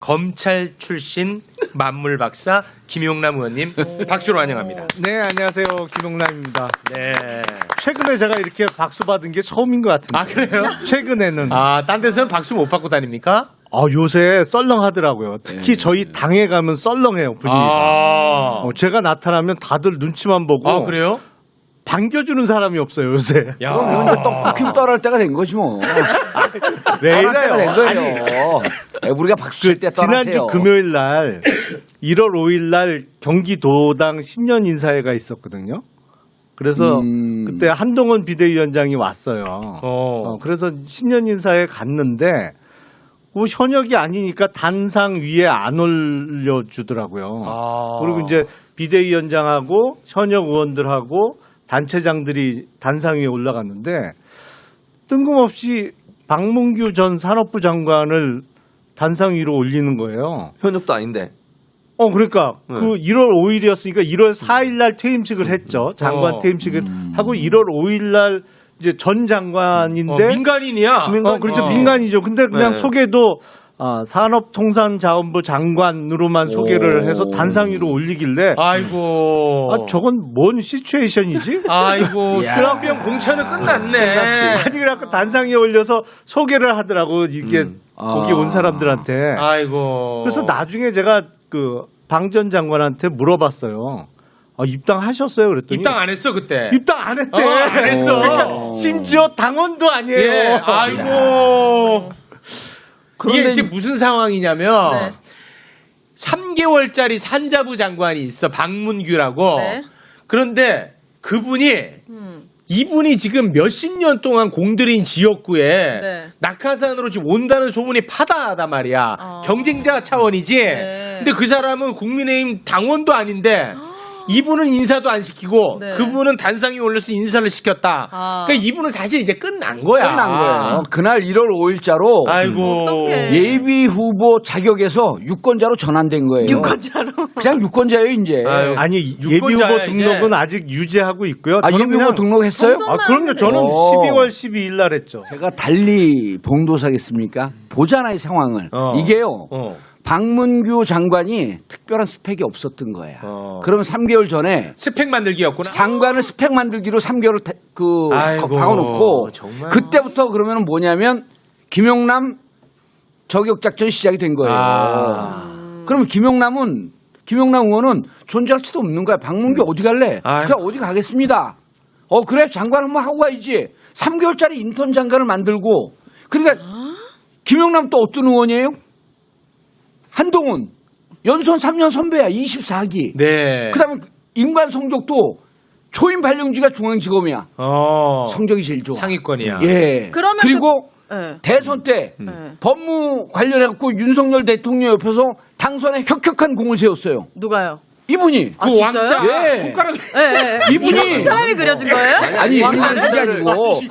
검찰 출신 만물 박사 김용남 의원님 박수로 환영합니다. 네, 안녕하세요. 김용남입니다. 네. 최근에 제가 이렇게 박수 받은 게 처음인 것 같은데. 아 그래요? 최근에는. 딴 데서는 박수 못 받고 다닙니까? 요새 썰렁하더라고요. 특히 저희 당에 가면 썰렁해요, 분위기가. 제가 나타나면 다들 눈치만 보고. 그래요? 반겨주는 사람이 없어요, 요새. 야. 그럼 이제 떡볶이 떠날 때가 된 거지 뭐. 왜 떠날 때가 된 이래요? 거예요. 우리가 박수 칠 때 떠나세요. 지난주 금요일 날 1월 5일 날 경기도당 신년 인사회가 있었거든요. 그래서 그때 한동훈 비대위원장이 왔어요. 그래서 신년 인사회 갔는데 현역이 아니니까 단상 위에 안 올려주더라고요. 그리고 이제 비대위원장하고 현역 의원들하고 단체장들이 단상 위에 올라갔는데 뜬금없이 박문규 전 산업부 장관을 단상 위로 올리는 거예요. 현역도 아닌데. 그러니까 그 1월 5일이었으니까 1월 4일 날 퇴임식을 했죠. 장관 퇴임식을 하고 1월 5일 날 이제 전 장관인데 민간인이야. 그렇죠. 민간이죠. 근데 그냥 네. 소개도 산업통상자원부 장관으로만 소개를 해서 단상 위로 올리길래 아이고. 저건 뭔 시츄에이션이지? 아이고. 수학병 공천은 끝났네. 아니 그래갖고 단상 위에 올려서 소개를 하더라고 이게 거기 온 사람들한테. 아이고. 그래서 나중에 제가 그 방 전 장관한테 물어봤어요. 입당하셨어요? 그랬더니 입당 안 했어 그때. 입당 안 했대. 안 했어. 그러니까 심지어 당원도 아니에요. 예. 아이고. 이게 그런데 지금 무슨 상황이냐면 네. 3개월짜리 산자부 장관이 있어. 박문규라고. 네. 그런데 그분이 이분이 지금 몇십 년 동안 공들인 지역구에 네. 낙하산으로 지금 온다는 소문이 파다하단 말이야. 경쟁자 차원이지. 네. 근데 그 사람은 국민의힘 당원도 아닌데 이분은 인사도 안 시키고 네. 그분은 단상에 올려서 인사를 시켰다. 그러니까 이분은 사실 이제 끝난 거야. 끝난 거예요. 그날 1월 5일자로 아이고. 어떡해. 예비 후보 자격에서 유권자로 전환된 거예요. 유권자로. 그냥 유권자예요 이제. 아유. 아니 예비 후보 유권자야, 등록은 이제. 아직 유지하고 있고요. 예비 후보 등록했어요? 그럼요. 저는 오. 12월 12일 날 했죠. 제가 달리 봉도사겠습니까? 보잖아요, 상황을. 이게요. 박문규 장관이 특별한 스펙이 없었던 거야. 그러면 3개월 전에 스펙 만들기였구나. 장관을 스펙 만들기로 3개월을 아이고, 박아놓고 정말. 그때부터 그러면 뭐냐면 김용남 저격작전이 시작이 된 거예요. 그러면 김용남 의원은 존재할지도 없는 거야. 박문규 어디 갈래? 그냥 어디 가겠습니다. 그래 장관 한번 하고 가야지. 3개월짜리 인턴 장관을 만들고 그러니까 김용남 또 어떤 의원이에요? 한동훈 연수원 3년 선배야. 24기. 네. 그다음에 인간 성적도 초임 발령지가 중앙지검이야. 성적이 제일 좋아. 상위권이야. 예. 그러면 그리고 네. 대선 때 법무 관련해 갖고 윤석열 대통령 옆에서 당선에 혁혁한 공을 세웠어요. 누가요? 이분이. 아, 진짜요? 왕자 예. 손가락. 네. 이분이 사람이 그려준 거예요? 아니 왕자를? 그게 아니고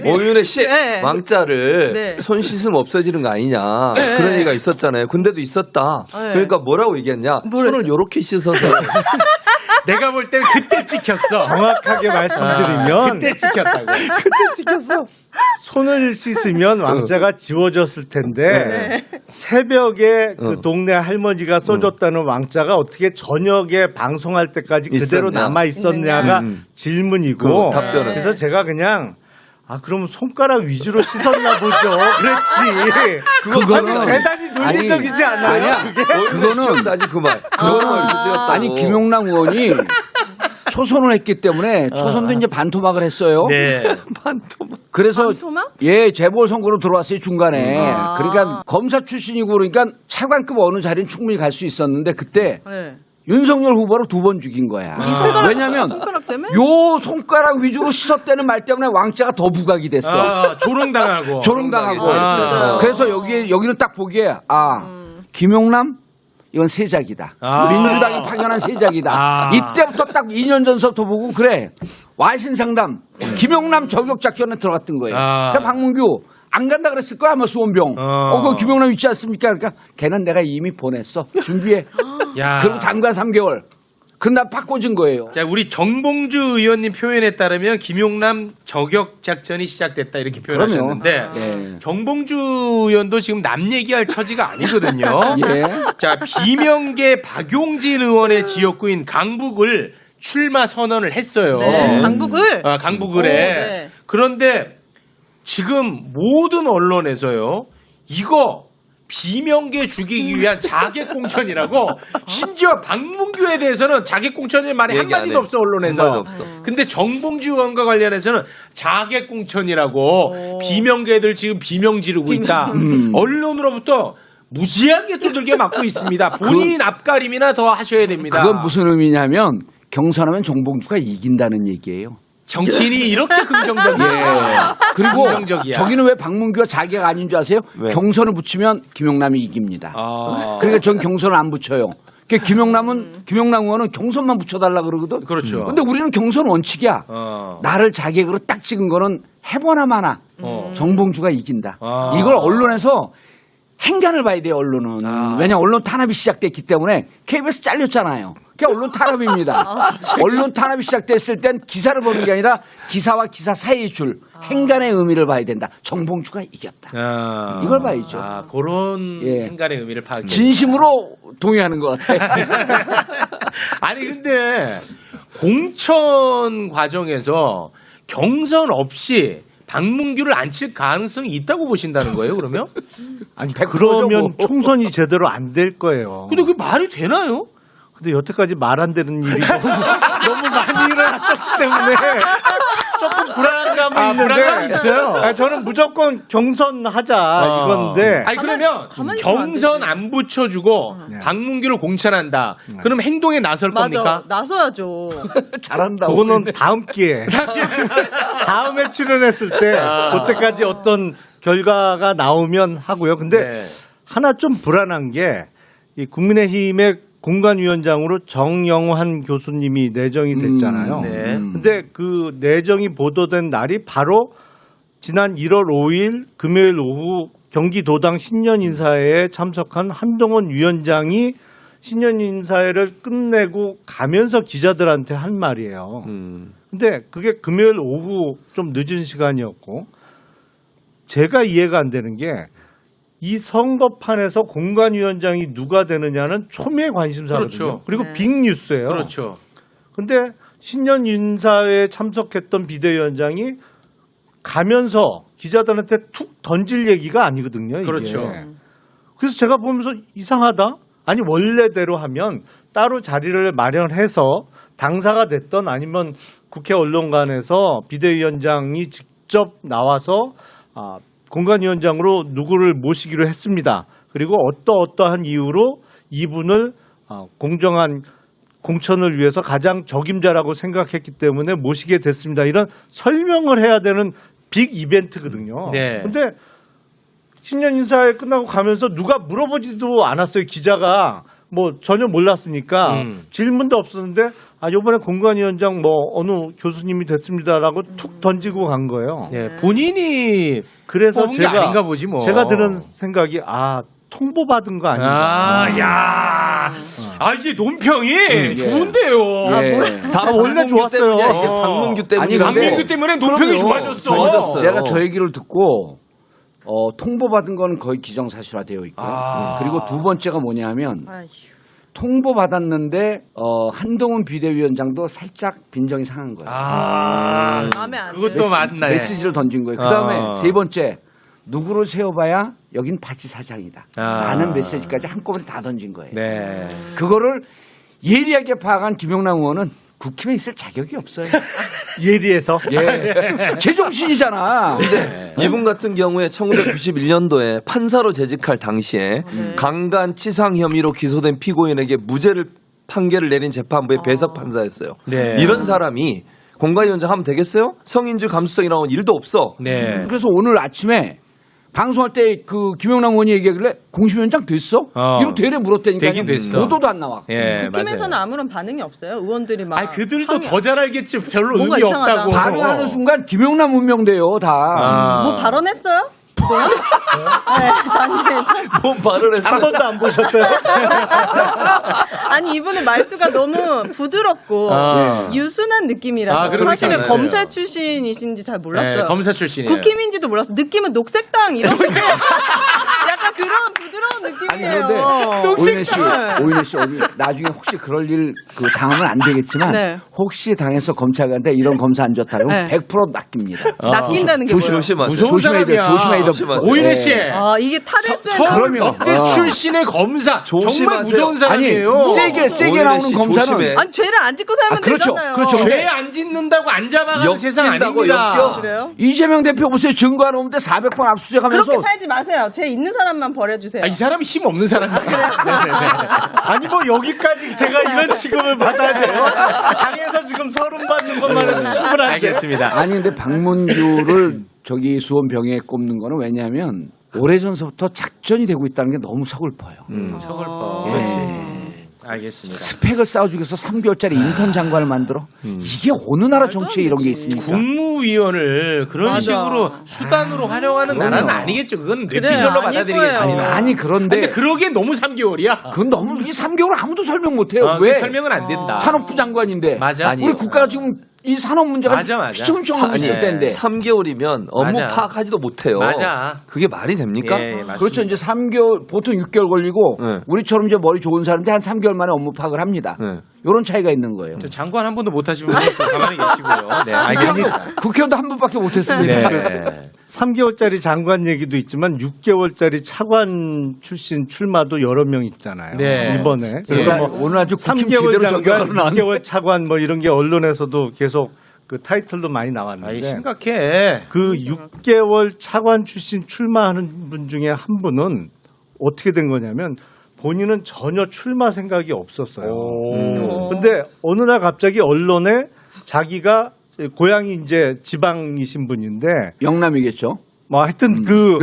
오윤혜 씨 네. 왕자를 네. 손 씻으면 없어지는 거 아니냐 네. 그런 얘기가 있었잖아요. 근데도 있었다. 네. 그러니까 뭐라고 얘기했냐? 손을 요렇게 씻어서 내가 볼 때는 그때 찍혔어. 정확하게 말씀드리면 그때 찍혔다고. 손을 씻으면 왕자가 지워졌을 텐데 새벽에 그 동네 할머니가 써줬다는 왕자가 어떻게 저녁에 방송할 때까지 그대로 있었냐? 남아 있었냐가 질문이고 그 답변은. 그래서 제가 그냥 그럼 손가락 위주로 씻었나 보죠. 그랬지. 그거는 대단히 논리적이지 않아요? 아니야. 그거는 아직 그 말. 그거는 아니 김용남 의원이 초선을 했기 때문에 초선도 이제 반토막을 했어요. 네. 그래서 반토막? 예 재보궐 선거로 들어왔어요 중간에. 그러니까 검사 출신이고 그러니까 차관급 어느 자리는 충분히 갈 수 있었는데 그때 네. 윤석열 후보로 2번 죽인 거야. 왜냐면 손가락 때문에? 요 손가락 위주로 씻었다는 말 때문에 왕자가 더 부각이 됐어. 조롱당하고. 조롱당하고. 진짜요? 그래서 여기는 딱 보기에 김용남 이건 세작이다. 민주당이 파견한 세작이다. 이때부터 딱 2년 전서부터 보고 그래. 와신상담 김용남 저격작전에 들어갔던 거예요. 그러니까 박문규 안 간다 그랬을 거야 아마 수원병. 그 김용남 있지 않습니까? 그러니까 걔는 내가 이미 보냈어. 준비해. 야. 그리고 장관 3개월. 근데 바꿔준 거예요. 자, 우리 정봉주 의원님 표현에 따르면 김용남 저격 작전이 시작됐다 이렇게 표현하셨는데 예. 정봉주 의원도 지금 남 얘기할 처지가 아니거든요. 예. 자, 비명계 박용진 의원의 지역구인 강북을 출마 선언을 했어요. 네. 강북을? 강북을에. 네. 그런데 지금 모든 언론에서요. 이거 비명계 죽이기 위한 자객공천이라고 심지어 박문규에 대해서는 자객공천의 말이 얘기 안 한마디도 해. 없어 언론에서. 한마디도 없어. 근데 정봉주 의원과 관련해서는 자객공천이라고 비명계들 지금 비명 지르고 있다. 언론으로부터 무지하게 두들겨 맞고 있습니다. 본인 앞가림이나 더 하셔야 됩니다. 그건 무슨 의미냐면 경선하면 정봉주가 이긴다는 얘기예요. 정치인이 이렇게 긍정적이에요. 그리고 긍정적이야. 저기는 왜 박문규가 자기가 아닌 줄 아세요? 왜? 경선을 붙이면 김용남이 이깁니다. 그러니까 전 경선을 안 붙여요. 그러니까 김용남 의원은 경선만 붙여달라 그러거든. 그렇죠. 근데 우리는 경선 원칙이야. 나를 자객으로 딱 찍은 거는 해보나 마나 정봉주가 이긴다. 이걸 언론에서 행간을 봐야 돼요, 언론은. 왜냐, 언론 탄압이 시작됐기 때문에 KBS 잘렸잖아요. 그게 언론 탄압입니다. 언론 탄압이 시작됐을 땐 기사를 보는 게 아니라 기사와 기사 사이의 줄, 행간의 의미를 봐야 된다. 정봉주가 이겼다. 이걸 봐야죠. 그런 예. 행간의 의미를 파악해. 진심으로 동의하는 것 같아요. 아니 근데 공천 과정에서 경선 없이 박문규를 앉힐 가능성이 있다고 보신다는 거예요, 그러면? 아니 100% 죠, 그러면 뭐. 총선이 제대로 안 될 거예요. 근데 그게 말이 되나요? 근데 여태까지 말 안 되는 일이 너무 많이 일어났었기 때문에 조금 불안한 감이 있는데 불안감이 있어요. 저는 무조건 경선하자 이건데 아니 그러면 가만히 있으면 안 경선 되지. 안 붙여주고 박문규를 공천한다. 그럼 행동에 나설 겁니까? 맞아. 나서야죠. 잘한다. 그거는 다음 기회에 다음에 출연했을 때 그때까지 어떤 결과가 나오면 하고요. 근데 네. 하나 좀 불안한 게 이 국민의힘의 공관위원장으로 정영환 교수님이 내정이 됐잖아요. 네. 근데 그 내정이 보도된 날이 바로 지난 1월 5일 금요일 오후 경기도당 신년인사회에 참석한 한동훈 위원장이 신년인사회를 끝내고 가면서 기자들한테 한 말이에요. 근데 그게 금요일 오후 좀 늦은 시간이었고 제가 이해가 안 되는 게 이 선거판에서 공관위원장이 누가 되느냐는 초미의 관심사거든요. 그렇죠. 그리고 네. 빅뉴스예요. 그렇죠. 근데 신년 인사회에 참석했던 비대위원장이 가면서 기자들한테 툭 던질 얘기가 아니거든요. 이게. 그렇죠. 그래서 제가 보면서 이상하다. 아니 원래대로 하면 따로 자리를 마련해서 당사가 됐던 아니면 국회 언론관에서 비대위원장이 직접 나와서 공관위원장으로 누구를 모시기로 했습니다. 그리고 어떠한 이유로 이분을 공정한 공천을 위해서 가장 적임자라고 생각했기 때문에 모시게 됐습니다. 이런 설명을 해야 되는 빅 이벤트거든요. 네. 근데 신년 인사회 끝나고 가면서 누가 물어보지도 않았어요. 기자가 뭐 전혀 몰랐으니까 질문도 없었는데 이번에 공관위원장 뭐 어느 교수님이 됐습니다라고 툭 던지고 간 거예요. 예, 본인이 그래서 뽑은 게 아닌가 보지 뭐. 제가 드는 생각이 통보 받은 거 아닌가. 이제 논평이 좋은데요. 원래 좋았어요. 이게 박문규 때문에. 아니, 박민규 때문에 논평이 좋아졌어. 좋아졌어요. 내가 저 얘기를 듣고 통보받은 건 거의 기정사실화되어 있고요. 그리고 두 번째가 뭐냐면 아휴. 통보받았는데 한동훈 비대위원장도 살짝 빈정이 상한 거예요. 마음에 안 그것도 들어요. 맞네. 메시지를 던진 거예요. 그다음에 세 번째 누구를 세워봐야 여긴 바치 사장이다. 라는 메시지까지 한꺼번에 다 던진 거예요. 네. 그거를 예리하게 파악한 김용남 의원은 국힘에 있을 자격이 없어요. 예리해서. 예. 제정신이잖아. 이분 같은 경우에 1991년도에 판사로 재직할 당시에 강간 치상 혐의로 기소된 피고인에게 무죄를 판결을 내린 재판부의 배석 판사였어요. 네. 이런 사람이 공관위원장 하면 되겠어요? 성인지 감수성이 나온 일도 없어. 네. 그래서 오늘 아침에 방송할 때 그 김용남 의원이 얘기하길래 공심위원장 됐어? 이러고 되레 물었다니까요. 되긴 됐어. 보도도 안 나와. 예, 국힘에서는 맞아요. 아무런 반응이 없어요. 의원들이 막. 그들도 더 잘 알겠지. 별로 뭔가 의미 이상하다. 없다고. 발언하는 순간 김용남 운명돼요 다. 뭐 발언했어요? 동안 네, 단위에서. 뭔 말을 했어? 한 번도 안 보셨어요? 아니 이분의 말투가 너무 부드럽고 유순한 느낌이라서 그렇지 사실은 않아요. 검찰 출신이신지 잘 몰랐어요. 네, 검사 출신이에요. 국힘인지도 몰랐어요. 느낌은 녹색당 이런 약간 그런 부드러운 아니 느낌이에요. 그런데 오인혜 씨 어디 나중에 혹시 그럴 일 당하면 안 되겠지만 네. 혹시 당해서 검찰한테 이런 검사 안 좋다고 네. 100% 낚입니다. 낚인다는 게 뭐예요? 조심하세요. 무서운 조심해야 돼요. 사람이야. 조심해야 돼요. 오인혜 씨. 이게 탈을 쓴 서울 그럼요. 역대 출신의 검사 정말 조심하세요. 무서운 사람이에요. 아니 세게 오인혜 나오는 씨 검사는 조심해. 아니 죄를 안 짓고 살면 그렇죠. 되잖아요. 그렇죠. 죄 안 짓는다고 안 잡아가는 세상 엮인다고, 아닙니다. 엮여. 그래요? 이재명 대표 보세요. 증거 안 오는데 400번 압수수색하면서 그렇게 살지 마세요. 죄 있는 사람만 버려주세요. 이 사람이 힘 없는 사람이에요. 아니 뭐 여기까지 제가 이런 취급을 받아야 돼요? 당에서 지금 서름 받는 것만 해도 충분한데. 알겠습니다. 아니 근데 박문규를 저기 수원병에 꼽는 거는 왜냐하면 오래전서부터 작전이 되고 있다는 게 너무 서글퍼요. 서글퍼. 예. 알겠습니다. 스펙을 쌓아주기 위해서 3개월짜리 인턴 장관을 만들어? 이게 어느 나라 정치에 이런 게 있습니까? 국무위원을 그런 맞아. 식으로 수단으로 활용하는 그럼요. 나라는 아니겠죠. 그건 그래, 뇌피셜로 아닐 받아들이겠습니다. 거예요. 아니 그런데 근데 그러기엔 너무 3개월이야. 그건 너무 이 3개월 아무도 설명 못해요. 그 왜? 설명은 안 된다. 산업부 장관인데. 맞아. 아니, 우리 국가가 지금 이 산업 문제가 맞아. 피청청하고 있을 아니, 때인데. 3개월이면 업무 맞아. 파악하지도 못해요. 맞아. 그게 말이 됩니까? 예, 맞습니다. 그렇죠. 이제 3개월, 보통 6개월 걸리고, 네. 우리처럼 이제 머리 좋은 사람들이 한 3개월 만에 업무 파악을 합니다. 네. 이런 차이가 있는 거예요. 저 장관 한 번도 못 하시면 좀 가만히 계시고요. 네, 알겠습니다. 국회의원도 한 번밖에 못했습니다. 네. 3개월짜리 장관 얘기도 있지만 6개월짜리 차관 출신 출마도 여러 명 있잖아요. 네. 이번에. 그래서 뭐 오늘 아주 국힘 3개월 제대로 장관, 저격하러 나왔네. 6개월 차관 뭐 이런 게 언론에서도 계속 그 타이틀도 많이 아이, 나왔는데 심각해. 그 6개월 차관 출신 출마하는 분 중에 한 분은 어떻게 된 거냐면 본인은 전혀 출마 생각이 없었어요. 근데 어느 날 갑자기 언론에 자기가 고향이 이제 지방이신 분인데 영남이겠죠. 뭐 하여튼 그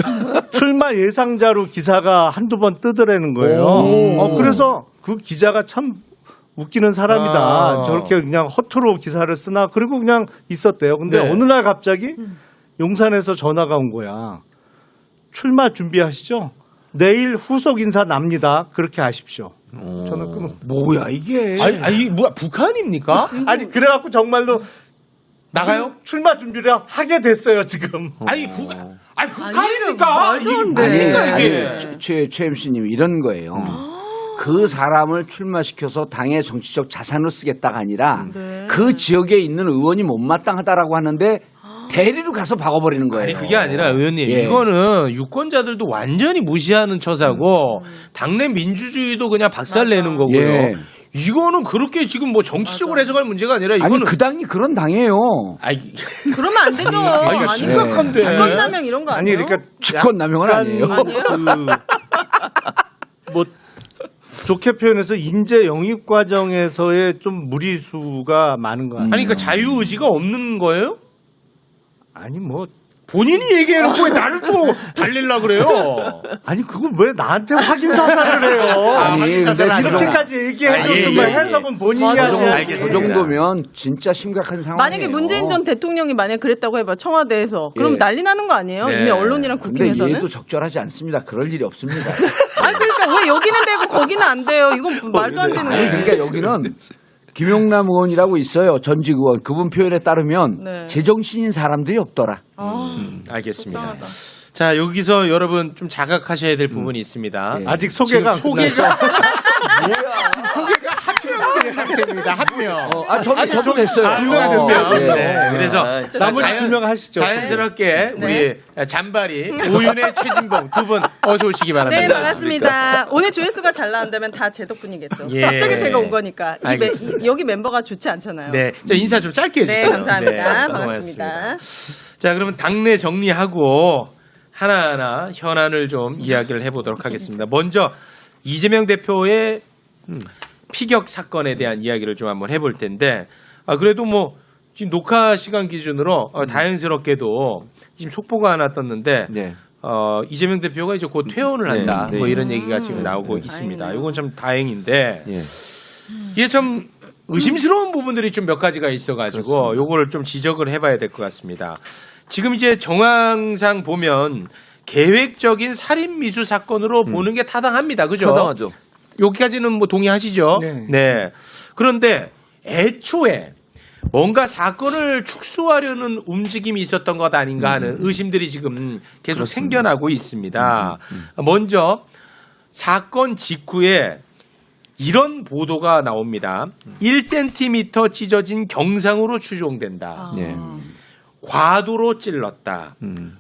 출마 예상자로 기사가 한두 번 뜨더라는 거예요. 그래서 그 기자가 참 웃기는 사람이다. 아. 저렇게 그냥 허투루 기사를 쓰나 그리고 그냥 있었대요. 근데 네. 어느 날 갑자기 용산에서 전화가 온 거야. 출마 준비하시죠? 내일 후속 인사 납니다. 그렇게 하십시오. 저는 끊어. 뭐야 이게. 아니, 뭐야, 북한입니까? 아니 그래갖고 정말로 나가요? 출마 준비를 하게 됐어요 지금. 아니, 아니, 북한입니까? 말도 안 돼. 아니, 뭡니까, 이게? 최 MC님 이런 거예요. 그 사람을 출마시켜서 당의 정치적 자산을 쓰겠다가 아니라 네. 그 지역에 있는 의원이 못마땅하다라고 하는데 대리로 가서 박아버리는 거예요. 아니 그게 아니라 의원님 예. 이거는 유권자들도 완전히 무시하는 처사고 당내 민주주의도 그냥 박살내는 거고요. 예. 이거는 그렇게 지금 뭐 정치적으로 해석할 문제가 아니라 이거는 아니 그 당이 그런 당이에요. 아이, 그러면 안 되죠. 이거 심각한데. 직권남용 이런 거 아니 아니에요? 그러니까 직권남용은 아니에요. 뭐 좋게 표현해서 인재 영입 과정에서의 좀 무리수가 많은 거 같아요. 아니 그러니까 자유 의지가 없는 거예요? 아니 뭐 본인이 얘기해놓고 왜 나를 또 달릴라 그래요? 아니 그걸 왜 나한테 확인 사살을 해요? 아니, 확인 사살은 근데 아니고. 이렇게까지 얘기해줬으면 예, 예, 예. 해석은 본인이 맞아. 하셔야지. 그 알겠습니다. 정도면 진짜 심각한 상황이에요. 만약에 문재인 전 대통령이 만약 그랬다고 해봐 청와대에서 그럼 예. 난리 나는 거 아니에요? 네. 이미 언론이랑 근데 국힘에서는. 얘도 적절하지 않습니다. 그럴 일이 없습니다. 아니 그러니까 왜 여기는 되고 거기는 안 돼요? 이건 말도 안 되는 아니 거예요. 그러니까 여기는 김용남 의원이라고 있어요. 전직 의원. 그분 표현에 따르면 네. 제정신인 사람들이 없더라. 알겠습니다. 속상하다. 자 여기서 여러분 좀 자각하셔야 될 부분이 있습니다. 예. 아직 소개가 안 소개가 소개가 한 명된 상태입니다. 한 명. 저도 됐어요. 한 명이 됐네요. 예. 네. 그래서 나머지 두 명 하시죠. 자연스럽게 네. 우리 잔바리 오윤의 최진봉 두 분 어서 오시기 바랍니다. 네 반갑습니다. 오늘 조회수가 잘 나온다면 다 제 덕분이겠죠. 예. 갑자기 제가 온 거니까 알겠습니다. 여기 멤버가 좋지 않잖아요. 네, 저 인사 좀 짧게 네, 해주세요. 감사합니다. 네, 반갑습니다. 자, 그러면 당내 정리하고 하나하나 현안을 좀 이야기를 해보도록 하겠습니다. 먼저 이재명 대표의 피격 사건에 대한 이야기를 좀 한번 해볼 텐데, 그래도 뭐 지금 녹화 시간 기준으로 다행스럽게도 지금 속보가 하나 떴는데. 네. 이재명 대표가 이제 곧 퇴원을 한다. 네. 뭐 이런 얘기가 지금 나오고 있습니다. 다행이네요. 이건 참 다행인데 예. 이게 참 의심스러운 부분들이 좀 몇 가지가 있어가지고 요거를 좀 지적을 해봐야 될 것 같습니다. 지금 이제 정황상 보면 계획적인 살인 미수 사건으로 보는 게 타당합니다. 그죠? 타당하죠. 여기까지는 뭐 동의하시죠? 네. 그런데 애초에 뭔가 사건을 축소하려는 움직임이 있었던 것 아닌가 하는 의심들이 지금 계속 생겨나고 있습니다. 먼저 사건 직후에 이런 보도가 나옵니다. 1cm 찢어진 경상으로 추정된다. 네. 과도로 찔렀다.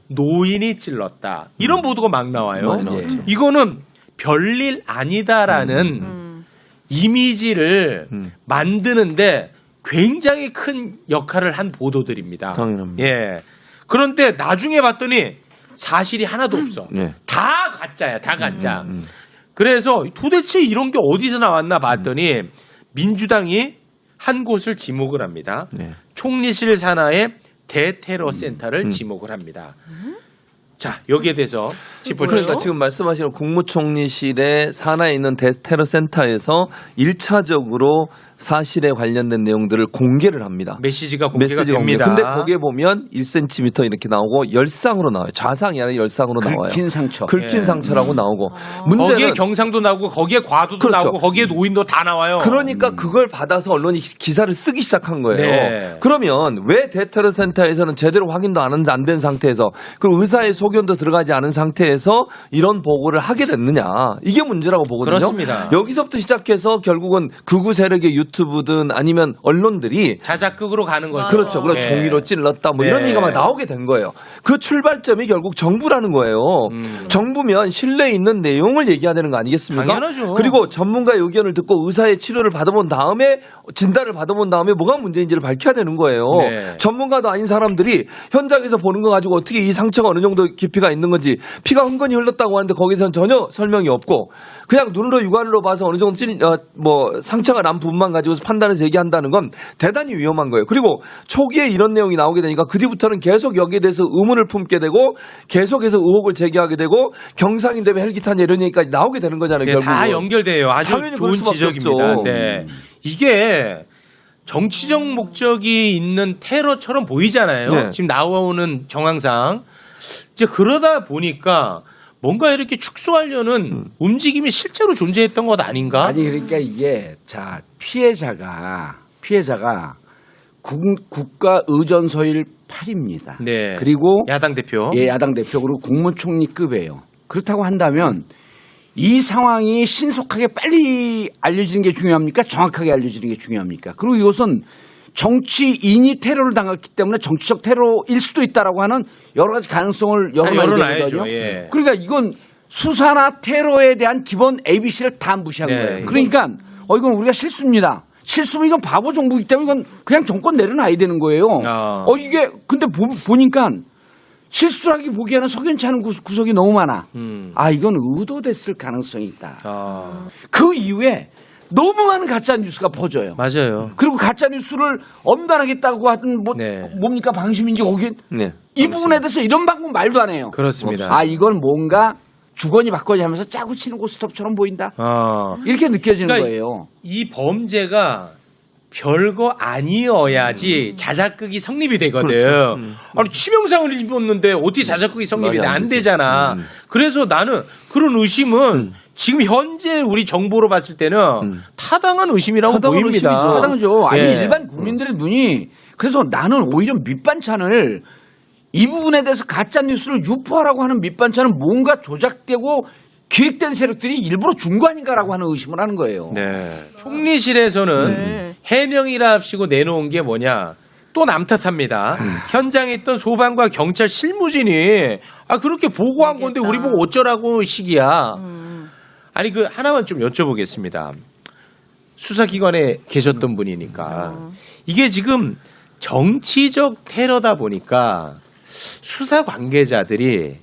노인이 찔렀다. 이런 보도가 막 나와요. 많이 나왔죠. 이거는 별일 아니다라는 이미지를 만드는데 굉장히 큰 역할을 한 보도들입니다. 당연합니다. 예. 그런데 나중에 봤더니 사실이 하나도 없어. 네. 다 가짜야, 다 가짜. 그래서 도대체 이런 게 어디서 나왔나 봤더니 민주당이 한 곳을 지목을 합니다. 네. 총리실 산하의 대테러 센터를 지목을 합니다. 자, 여기에 대해서 짚어주시죠. 그러니까 지금 말씀하시는 국무총리실의 산하에 있는 대테러 센터에서 1차적으로 사실에 관련된 내용들을 공개를 합니다. 메시지가 공개가 메시지가 됩니다. 근데 거기에 보면 1cm 이렇게 나오고 열상으로 나와요. 좌상이 아니라 열상으로 나와요. 긁힌 상처. 긁힌 예. 상처라고 나오고 거기에 문제는 경상도 나오고 거기에 과도도 그렇죠. 나오고 거기에 노인도 다 나와요. 그러니까 그걸 받아서 언론이 기사를 쓰기 시작한 거예요. 네. 그러면 왜 대테러 센터에서는 제대로 확인도 안 된 상태에서 그 의사의 소견도 들어가지 않은 상태에서 이런 보고를 하게 됐느냐. 이게 문제라고 보거든요. 그렇습니다. 여기서부터 시작해서 결국은 극우 세력의 유튜브든 아니면 언론들이 자작극으로 가는 거죠. 그렇죠. 그리고 네. 종이로 찔렀다 뭐 이런 네. 얘기가 막 나오게 된 거예요. 그 출발점이 결국 정부라는 거예요. 정부면 신뢰 있는 내용을 얘기해야 되는 거 아니겠습니까? 당연하죠. 그리고 전문가의 의견을 듣고 의사의 치료를 받아본 다음에 진단을 받아본 다음에 뭐가 문제인지를 밝혀야 되는 거예요. 네. 전문가도 아닌 사람들이 현장에서 보는 거 가지고 어떻게 이 상처가 어느 정도 깊이가 있는 건지 피가 흥건히 흘렀다고 하는데 거기서는 전혀 설명이 없고 그냥 눈으로 육안으로 봐서 어느 정도 뭐 상처가 난 부분만 가지고 판단해서 얘기한다는 건 대단히 위험한 거예요. 그리고 초기에 이런 내용이 나오게 되니까 그 뒤부터는 계속 여기에 대해서 의문을 품게 되고 계속해서 의혹을 제기하게 되고 경상인 되면 헬기탄이야 이런 얘기까지 나오게 되는 거잖아요. 네, 결국은. 다 연결돼요. 아주 당연히 그럴 좋은 수밖에 지적입니다. 없죠. 네. 이게 정치적 목적이 있는 테러처럼 보이잖아요. 네. 지금 나오는 정황상. 이제 그러다 보니까 뭔가 이렇게 축소하려는 움직임이 실제로 존재했던 것 아닌가? 아니 그러니까 이게 자 피해자가 국가 의전서일 8입니다. 네. 그리고 야당 대표. 예, 야당 대표 그리고 국무총리급이에요. 그렇다고 한다면 이 상황이 신속하게 빨리 알려지는 게 중요합니까? 정확하게 알려지는 게 중요합니까? 그리고 이것은 정치인이 테러를 당했기 때문에 정치적 테러일 수도 있다라고 하는 여러 가지 가능성을 열어놔야 되거든요. 예. 그러니까 이건 수사나 테러에 대한 기본 ABC를 다 무시한 네, 거예요. 그러니까 이건 우리가 실수입니다. 실수면 이건 바보 정부이기 때문에 이건 그냥 정권 내려놔야 되는 거예요. 이게 근데 보니까 실수라기 보기에는 석연치 않은 구석이 너무 많아. 이건 의도됐을 가능성이 있다. 그 이후에 너무 많은 가짜 뉴스가 퍼져요. 맞아요. 그리고 가짜 뉴스를 엄단하겠다고 하던 네. 뭡니까 방심인지 거기 네. 이 부분에 대해서 이런 방법 말도 안 해요. 그렇습니다. 이건 뭔가 주거니 받거니 하면서 짜고 치는 고스톱처럼 보인다. 이렇게 느껴지는 그러니까 거예요. 이 범죄가 별거 아니어야지 자작극이 성립이 되거든. 아니 치명상을 입었는데 어떻게 자작극이 성립이 돼? 말이 안 안 되죠. 되잖아. 그래서 나는 그런 의심은 지금 현재 우리 정보로 봤을 때는 타당한 의심이라고 타당한 보입니다. 의심이죠. 타당하죠. 아니 예. 일반 국민들의 눈이 그래서 나는 오히려 밑반찬을 이 부분에 대해서 가짜 뉴스를 유포하라고 하는 밑반찬은 뭔가 조작되고 기획된 세력들이 일부러 준 거 아닌가라고 하는 의심을 하는 거예요. 네. 총리실에서는 네. 해명이라 합시고 내놓은 게 뭐냐? 또 남탓합니다. 현장에 있던 소방과 경찰 실무진이 그렇게 보고한 건데 우리 보고 어쩌라고 식이야. 아니 그 하나만 좀 여쭤보겠습니다. 수사기관에 계셨던 분이니까 이게 지금 정치적 테러다 보니까 수사 관계자들이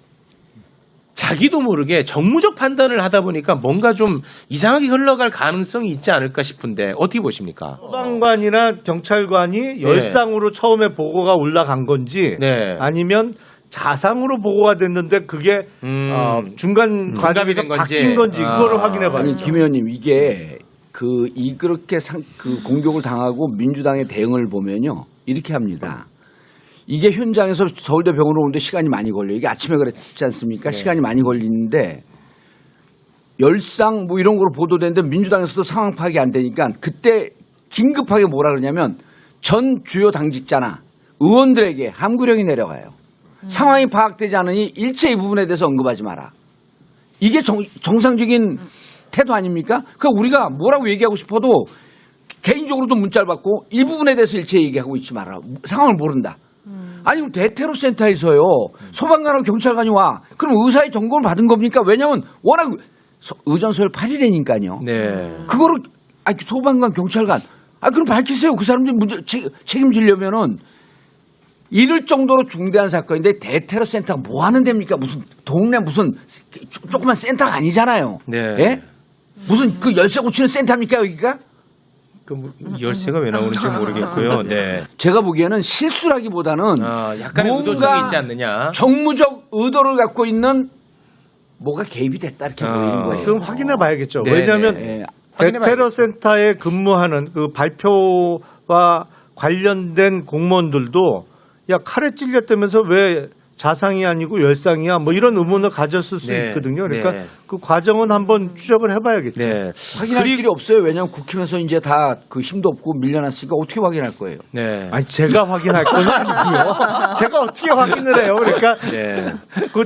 자기도 모르게 정무적 판단을 하다 보니까 뭔가 좀 이상하게 흘러갈 가능성이 있지 않을까 싶은데 어떻게 보십니까? 소방관이나 경찰관이 열상으로 처음에 보고가 올라간 건지 네. 아니면 자상으로 보고가 됐는데 그게 중간 과정에서 된 건지. 바뀐 건지 그거를 확인해 봐야 아니 돼요. 김 의원님 이게 그렇게 공격을 당하고 민주당의 대응을 보면요 이렇게 합니다. 이게 현장에서 서울대 병원으로 오는데 시간이 많이 걸려요. 이게 아침에 그랬지 않습니까? 네. 시간이 많이 걸리는데 열상 뭐 이런 거로 보도되는데 민주당에서도 상황 파악이 안 되니까 그때 긴급하게 뭐라 그러냐면 전 주요 당직자나 의원들에게 함구령이 내려가요. 상황이 파악되지 않으니 일체 이 부분에 대해서 언급하지 마라. 이게 정상적인 태도 아닙니까? 그러니까 우리가 뭐라고 얘기하고 싶어도 개인적으로도 문자를 받고 이 부분에 대해서 일체 얘기하고 있지 마라. 상황을 모른다. 아니 그럼 대테러센터에서요. 소방관하고 경찰관이 와. 그럼 의사의 점검을 받은 겁니까? 왜냐하면 워낙 의전서열 8일이니까요. 네. 그거를 소방관 경찰관 그럼 밝히세요. 그 사람들 문제 책임지려면은 이럴 정도로 중대한 사건인데 대테러센터가 뭐 하는 데입니까? 무슨 동네 무슨 조그만 센터가 아니잖아요. 네. 예? 무슨 그 열쇠 고치는 센터입니까 여기가? 그 열쇠가 왜 나오는지 모르겠고요. 네. 제가 보기에는 실수라기보다는 약간의 뭔가 의도성이 있지 않느냐. 정무적 의도를 갖고 있는 뭐가 개입이 됐다 이렇게 보이는 거예요. 그럼 확인해 봐야겠죠. 네, 왜냐하면 네. 대테러센터에 근무하는 그 발표와 관련된 공무원들도 야 칼에 찔렸다면서 왜 자상이 아니고 열상이야 뭐 이런 의문을 가졌을 수 네. 있거든요. 그러니까 네. 그 과정은 한번 추적을 해봐야겠죠. 네. 확인할 길이 없어요. 왜냐하면 국힘에서 이제 다 그 힘도 없고 밀려났으니까 어떻게 확인할 거예요? 네. 아니 제가 확인할 건 아니고요. 제가 어떻게 확인을 해요? 그러니까 네. 그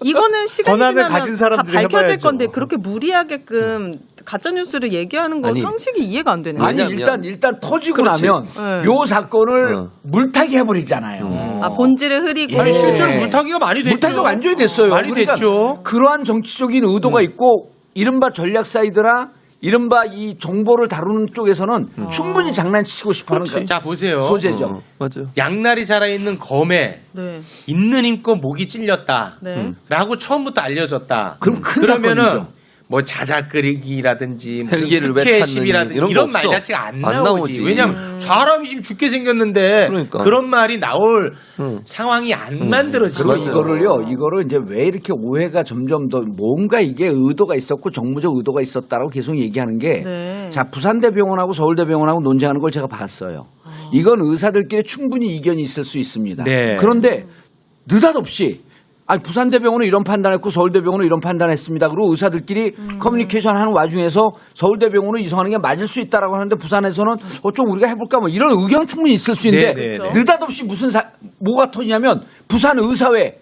이거는 시간이 권한을 지나면 가진 다 사람들이 밝혀질 해봐야죠. 건데 그렇게 무리하게끔 가짜 뉴스를 얘기하는 거 아니, 상식이 이해가 안 되네요. 아니 왜냐면- 일단 터지고 그렇지. 나면 네. 요 사건을 어. 물타기 해버리잖아요. 본질을 흐리고 아니 실제로 네. 물타기가 많이 됐죠. 물타기가 완전히 됐어요. 많이 그러니까 됐죠. 그러한 정치적인 의도가 있고 이른바 전략 사이드라 이른바 이 정보를 다루는 쪽에서는 충분히 장난치고 싶어하는 자 보세요. 소재죠. 맞아요. 양날이 살아있는 검에 네. 있는 힘껏 목이 찔렸다. 네. 라고 처음부터 알려졌다. 그럼 큰 그러면은 사건이죠. 뭐 자작극이라든지 무슨 헬기를 왜 특혜심이라든지 탔느니 이런 이런 말 거 없어. 자체가 안 안 나오지. 나오지. 왜냐면 사람이 지금 죽게 생겼는데 그러니까. 그런 말이 나올 응. 상황이 안 만들어지죠. 그리고 이거를 이제 왜 이렇게 오해가 점점 더 뭔가 이게 의도가 있었고 정무적 의도가 있었다라고 계속 얘기하는 게 네. 자, 부산대병원하고 서울대병원하고 논쟁하는 걸 제가 봤어요. 이건 의사들끼리 충분히 이견이 있을 수 있습니다. 네. 그런데 느닷없이 부산대병원은 이런 판단했고 서울대병원은 이런 판단했습니다. 그리고 의사들끼리 커뮤니케이션 하는 와중에서 서울대병원은 이송하는 게 맞을 수 있다라고 하는데 부산에서는 좀 우리가 해볼까 뭐 이런 의견은 충분히 있을 수 있는데 네, 네, 네. 느닷없이 뭐가 터지냐면 부산 의사회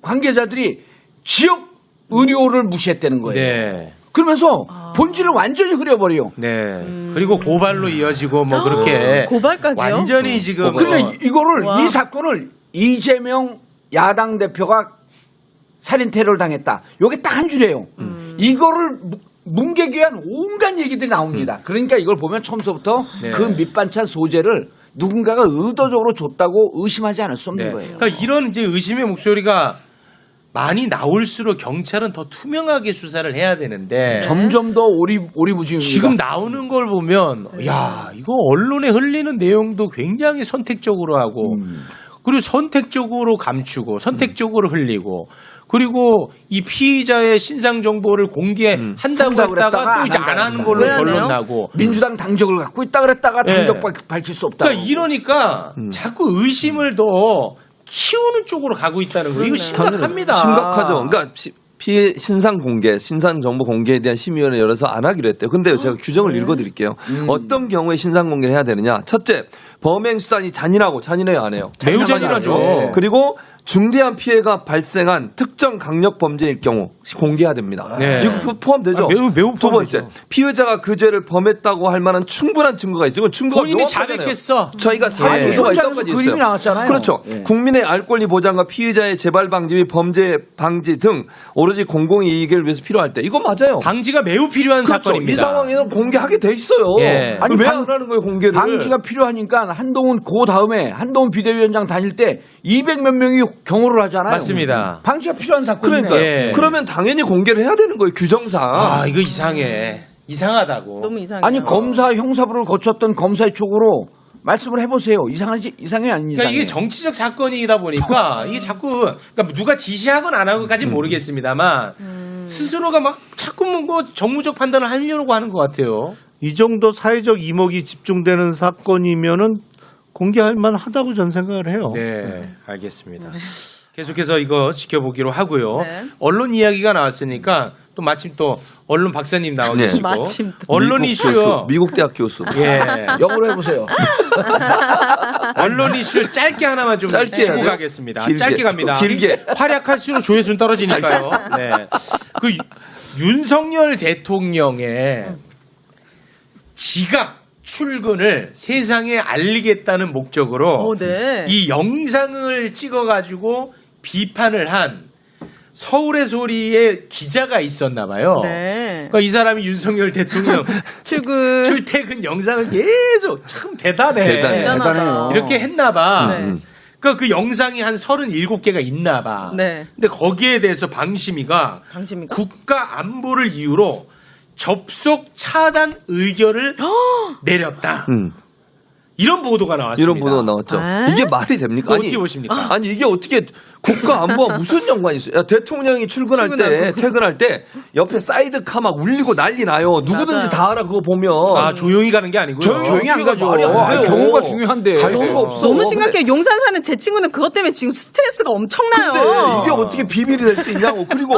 관계자들이 지역 의료를 무시했다는 거예요. 네. 그러면서 본질을 완전히 흐려버려요. 네. 그리고 고발로 이어지고 뭐 그렇게 고발까지요? 완전히 지금 그러니까 이거를 와. 이 사건을 이재명 야당 대표가 살인 테러를 당했다. 요게 딱 한 줄이에요. 이거를 뭉개기 위한 온갖 얘기들이 나옵니다. 그러니까 이걸 보면 처음서부터 네. 그 밑반찬 소재를 누군가가 의도적으로 줬다고 의심하지 않을 수 없는 네. 거예요. 그러니까 이런 이제 의심의 목소리가 많이 나올수록 경찰은 더 투명하게 수사를 해야 되는데 점점 더 오리무중입니다. 지금 나오는 걸 보면 야 이거 언론에 흘리는 내용도 굉장히 선택적으로 하고 그리고 선택적으로 감추고 선택적으로 흘리고 그리고 이 피의자의 신상 정보를 공개한다고 한다고 했다가 그랬다가 또 이제 안 하는 걸로 왜 안 해요? 결론 나고 민주당 당적을 갖고 있다 그랬다가 네. 당적 밝힐 수 없다. 그러니까 이러니까 자꾸 의심을 더 키우는 쪽으로 가고 있다는 거예요. 이거 심각합니다. 심각하죠. 그러니까 피해 신상 공개, 신상 정보 공개에 대한 심의위원회 열어서 안 하기로 했대요. 근데 제가 규정을 읽어드릴게요. 어떤 경우에 신상 공개를 해야 되느냐? 첫째, 범행 수단이 잔인해요, 안 해요? 매우 잔인하죠. 네. 그리고 중대한 피해가 발생한 특정 강력 범죄일 경우 공개해야 됩니다. 네. 이거 포함되죠. 매우 두 번째, 포함되죠. 피의자가 그 죄를 범했다고 할 만한 충분한 증거가 있어요. 이건 증거가 본인이 명확하잖아요. 자백했어. 저희가 사회 네. 요소가 현장에서 있다고까지 그림이 있어요. 나왔잖아요. 그렇죠. 예. 국민의 알 권리 보장과 피의자의 재발 방지 및 범죄 방지 등 오로지 공공의 이익을 위해서 필요할 때 이건 맞아요. 방지가 매우 필요한 그렇죠. 사건입니다. 이 상황에는 공개하게 돼 있어요. 예. 아니, 왜 안 하는 거예요 공개를? 방지가 필요하니까 한동훈 그 다음에 한동훈 비대위원장 다닐 때 200몇 명이 경호를 하잖아요. 맞습니다. 방지가 필요한 사건이네. 그러니까요. 예. 그러면 당연히 공개를 해야 되는 거예요 규정상. 아 이거 이상해. 이상하다고. 너무 이상해요. 아니 검사 형사부를 거쳤던 검사의 촉으로 말씀을 해보세요. 이상해 아닌 그러니까 이상해. 이게 정치적 사건이다 보니까 이게 자꾸 그러니까 누가 지시하건 안 하고까지 모르겠습니다만 스스로가 막 자꾸 뭐 정무적 판단을 하려고 하는 것 같아요. 이 정도 사회적 이목이 집중되는 사건이면은 공개할 만하다고 저는 생각을 해요. 네, 알겠습니다. 계속해서 이거 지켜보기로 하고요. 네. 언론 이야기가 나왔으니까 또 마침 또 언론 박사님 나와 네. 계시고 마침 또. 언론 미국 이슈요. 교수, 미국 대학 교수. 예. 영어로 해보세요. 언론 이슈를 짧게 하나만 좀 짧게 치고 해야 돼요? 가겠습니다. 길게. 짧게 갑니다. 길게. 활약할수록 조회수는 떨어지니까요. 네. 그 윤석열 대통령의 지각 출근을 세상에 알리겠다는 목적으로 네. 이 영상을 찍어가지고 비판을 한 서울의 소리의 기자가 있었나 봐요. 네. 그러니까 이 사람이 윤석열 대통령 출퇴근 영상을 계속 참 대단해. 대단하다. 이렇게 했나 봐. 네. 그러니까 그 영상이 한 37개가 있나 봐. 네. 근데 거기에 대해서 방심위가 방심이가? 국가 안보를 이유로 접속 차단 의결을 내렸다. 이런 보도가 나왔습니다. 이런 보도가 나왔죠. 아? 이게 말이 됩니까? 어떻게 보십니까? 아니 이게 어떻게 국가 안보와 무슨 연관이 있어요? 야, 대통령이 출근할 때 퇴근할 때 옆에 사이드 카 막 울리고 난리 나요. 누구든지 맞아요. 다 알아 그거 보면. 아, 조용히 가는 게 아니고요. 조용히 안 가죠. 말이 안 돼요. 경호가 중요한데. 갈 수가 없어. 너무 근데 심각해. 용산 사는 제 친구는 그것 때문에 지금 스트레스가 엄청나요. 근데 이게 어떻게 비밀이 될 수 있냐고. 그리고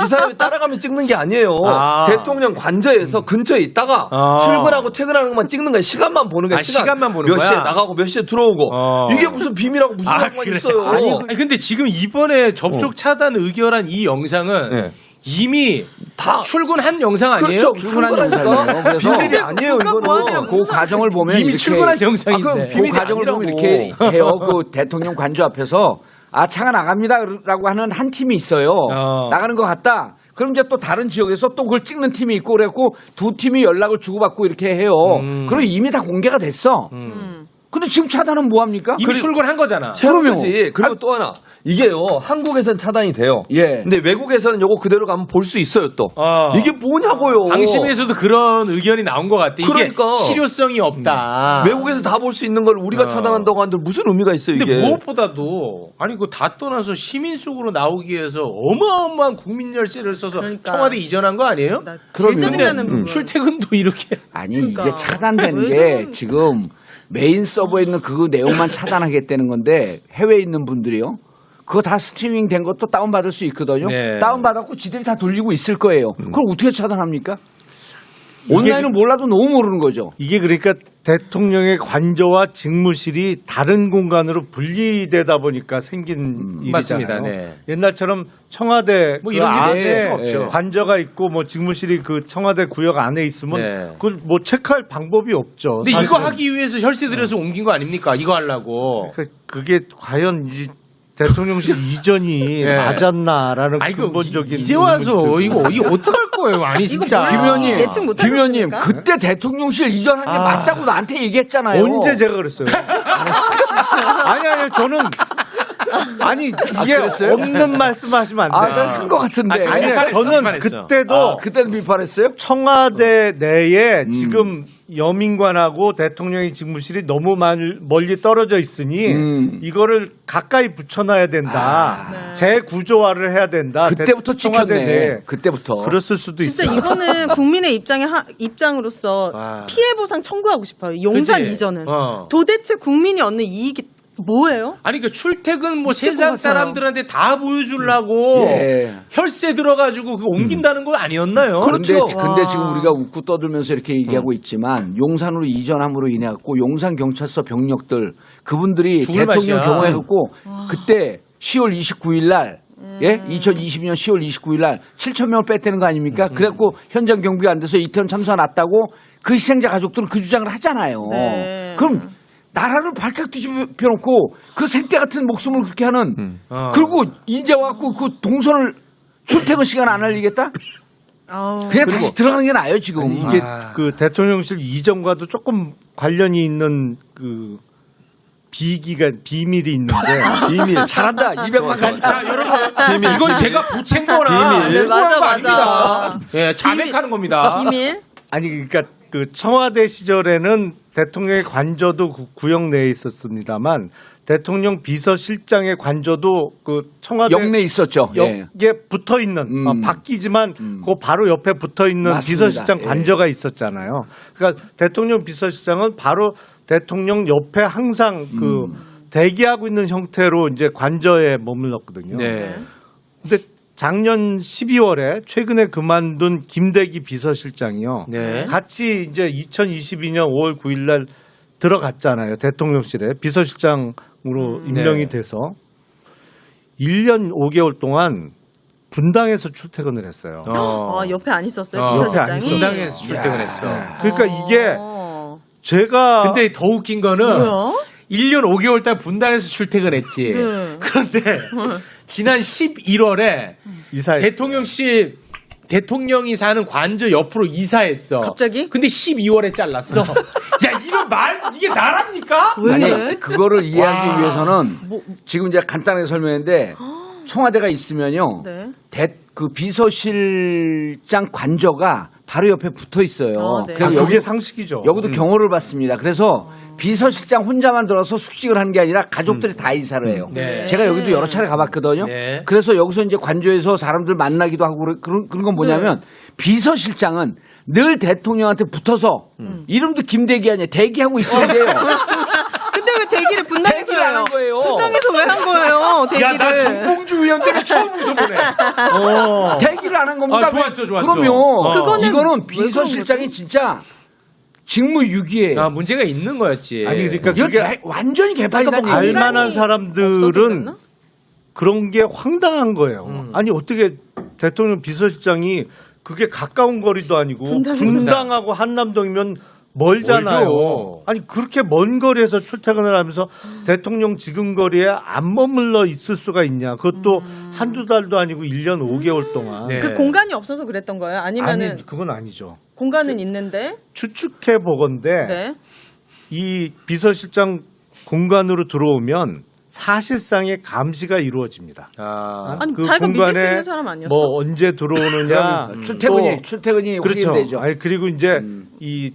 이 사람이 따라가면 찍는 게 아니에요. 아. 대통령 관저에서 근처에 있다가 출근하고 퇴근하는 것만 찍는 거야. 시간만 보는 거야. 아, 시간만 보는 몇 거야? 시에 나가고 몇 시에 들어오고. 이게 무슨 비밀하고 무슨 상관이 그래. 있어요. 아니, 근데 지금 이번에 접속 차단 의결한 이 영상은 네. 이미 다 출근한 영상 아니에요? 그렇죠. 출근한 출근하니까 영상이에요. 그래서 비밀이 아니에요. 그거 뭐 하세요? 이거는. 그 과정을 보면 이미 이렇게 출근한 영상인데. 그럼 그 비밀이 과정을 보면 아니라고. 이렇게 해요. 그 대통령 관저 앞에서 차가 나갑니다라고 하는 한 팀이 있어요. 나가는 것 같다. 그럼 이제 또 다른 지역에서 또 그걸 찍는 팀이 있고 그랬고 두 팀이 연락을 주고받고 이렇게 해요. 그럼 이미 다 공개가 됐어. 근데 지금 차단은 뭐 합니까? 이미 출근한 거잖아. 그러지. 그리고 또 하나 이게요. 한국에선 차단이 돼요. 예. 근데 외국에서는 요거 그대로 가면 볼 수 있어요 또. 이게 뭐냐고요. 방심에서도 그런 의견이 나온 것 같아. 이게 그러니까. 실효성이 없다. 외국에서 다 볼 수 있는 걸 우리가 차단한다고 하는데 무슨 의미가 있어요 근데 이게. 무엇보다도 아니 그 다 떠나서 시민 속으로 나오기 위해서 어마어마한 국민 열세를 써서 그러니까. 청와대 이전한 거 아니에요? 나 그러면- 제일 짜증나는 부분. 출퇴근도 이렇게 아니 그러니까. 이게 차단되는 왜 게 그러는- 지금 메인 서버에 있는 그 내용만 차단하겠다는 건데 해외에 있는 분들이요. 그거 다 스트리밍 된 것도 다운받을 수 있거든요. 네. 다운받았고 지들이 다 돌리고 있을 거예요. 그럼 어떻게 차단합니까? 온라인은 몰라도 너무 모르는 거죠. 이게 그러니까 대통령의 관저와 직무실이 다른 공간으로 분리되다 보니까 생긴 일이잖아요. 맞습니다. 네. 옛날처럼 청와대 뭐 그 이런 일이 있을 안에 수가 없죠. 관저가 있고 뭐 직무실이 그 청와대 구역 안에 있으면 네. 그걸 뭐 체크할 방법이 없죠. 근데 이거 사실은. 하기 위해서 혈세 들여서 옮긴 거 아닙니까? 이거 하려고. 그게 과연 이 대통령실 이전이 네. 맞았나라는 아니 그 근본적인 이제 와서 의문이 들고. 이거 어떡할 거예요? 아니 진짜. 뭐야? 김현님, 예측 못 김현님, 하셨습니까? 그때 대통령실 이전한 게 맞다고 나한테 얘기했잖아요. 언제 제가 그랬어요? 아니 저는 아니 이게 그랬어요? 없는 말씀하시면 안 돼요. 한것 같은데. 아니 비판했어, 저는 비판했어. 그때도 그때는 비판했어요? 청와대 내에 지금 여민관하고 대통령의 직무실이 너무 멀리 떨어져 있으니 이거를 가까이 붙여놔야 된다. 재구조화를 해야 된다. 그때부터 청와대 찍혔네. 내에. 그때부터. 그랬을 수도 진짜 있어요. 이거는 국민의 입장으로서 와. 피해 보상 청구하고 싶어요. 용산 그치? 이전은. 어. 도대체 국민이 얻는 이익이 뭐예요? 아니 그 출퇴근 뭐 미칠 세상 것 같아요. 사람들한테 다 보여주려고 예. 혈세 들어가지고 그거 옮긴다는 거 아니었나요? 근데, 그렇죠. 근데 와. 지금 우리가 웃고 떠들면서 이렇게 얘기하고 있지만 용산으로 이전함으로 인해 갖고 용산 경찰서 병력들 그분들이 죽을 대통령 맛이야. 경호해갖고 그때 10월 29일 날 예? 2020년 10월 29일 날 7천 명을 뺐다는 거 아닙니까? 그래갖고 현장 경비가 안 돼서 이태원 참사 났다고 그 희생자 가족들은 그 주장을 하잖아요. 네. 그럼 나라를 발칵 뒤집혀놓고 그 새떼 같은 목숨을 그렇게 하는 그리고 이제 와갖고 그 동선을 출퇴근 시간 안 알리겠다? 아우. 그냥 다시 들어가는 게 나아요 지금. 이게 그 대통령실 이전과도 조금 관련이 있는 그 비밀이 있는데 비밀 잘한다. 200만 가지. 자 여러분 이건 제가 보챈 거나 비밀. 수고한 맞아, 거 아닙니다. 맞아. 예, 자백하는 겁니다. 비밀? 아니 그러니까 그 청와대 시절에는 대통령의 관저도 구역 내에 있었습니다만 대통령 비서실장의 관저도 그 청와대 영내 있었죠. 예. 옆에 붙어 있는 바뀌지만 그 바로 옆에 붙어 있는 맞습니다. 비서실장 예. 관저가 있었잖아요. 그러니까 대통령 비서실장은 바로 대통령 옆에 항상 그 대기하고 있는 형태로 이제 관저에 머물렀거든요. 네. 근데 작년 12월에 최근에 그만둔 김대기 비서실장이요. 네. 같이 이제 2022년 5월 9일 날 들어갔잖아요. 대통령실에 비서실장으로 임명이 돼서 1년 5개월 동안 분당에서 출퇴근을 했어요. 옆에 안 있었어요? 옆에 안 비서실장이? 있었어요. 분당에서 출퇴근했어. 그러니까 이게 제가 근데 더 웃긴 거는 뭐야? 1년 5개월 달 분당에서 출퇴근했지. 네. 그런데 지난 11월에 이사했어요. 대통령이 사는 관저 옆으로 이사했어. 갑자기? 근데 12월에 잘랐어. 야, 이거 이게 나랍니까? 왜 아니 그래? 그거를 이해하기 와. 위해서는 지금 이제 간단하게 설명했는데 청와대가 있으면요. 네. 그 비서실장 관저가 바로 옆에 붙어 있어요. 네. 그래서 그게 상식이죠. 여기도 경호를 받습니다. 그래서 비서실장 혼자만 들어서 숙직을 하는 게 아니라 가족들이 다 이사를 해요. 네. 제가 여기도 여러 차례 가봤거든요. 네. 그래서 여기서 이제 관저에서 사람들 만나기도 하고 그런 건 뭐냐면 비서실장은 늘 대통령한테 붙어서 이름도 김대기 아니야. 대기하고 있어야 돼요. 근데 왜 대기를 분당에서 대기를 안 해요? 한 거예요. 분당에서 왜 한 거예요? 대기를. 야, 나 정봉주 위원 때문에 처음부터 보네. 대기를 안 한 겁니다. 좋았어. 그럼요. 그거는 이거는 왜 비서실장이 진짜 직무유기에 아, 문제가 있는 거였지. 아니 그러니까 이거 그게 완전히 개판이라는 그러니까 뭐 얘기예요. 알만한 없어서 사람들은 됐나? 그런 게 황당한 거예요. 아니 어떻게 대통령 비서실장이 그게 가까운 거리도 아니고 분당하고 한남동이면 멀잖아요. 멀죠. 아니 그렇게 먼 거리에서 출퇴근을 하면서 대통령 지근거리에 안 머물러 있을 수가 있냐. 그것도 한두 달도 아니고 1년 5개월 동안. 네. 그 공간이 없어서 그랬던 거예요? 아니면은 아니 그건 아니죠. 공간은 있는데? 추측해 보건데 네. 이 비서실장 공간으로 들어오면 사실상의 감시가 이루어집니다. 아니 그 자기가 믿을 수 공간에 있는 사람 아니었어? 뭐 언제 들어오느냐 출퇴근이 그렇죠. 확인되죠. 아니 그리고 이제 이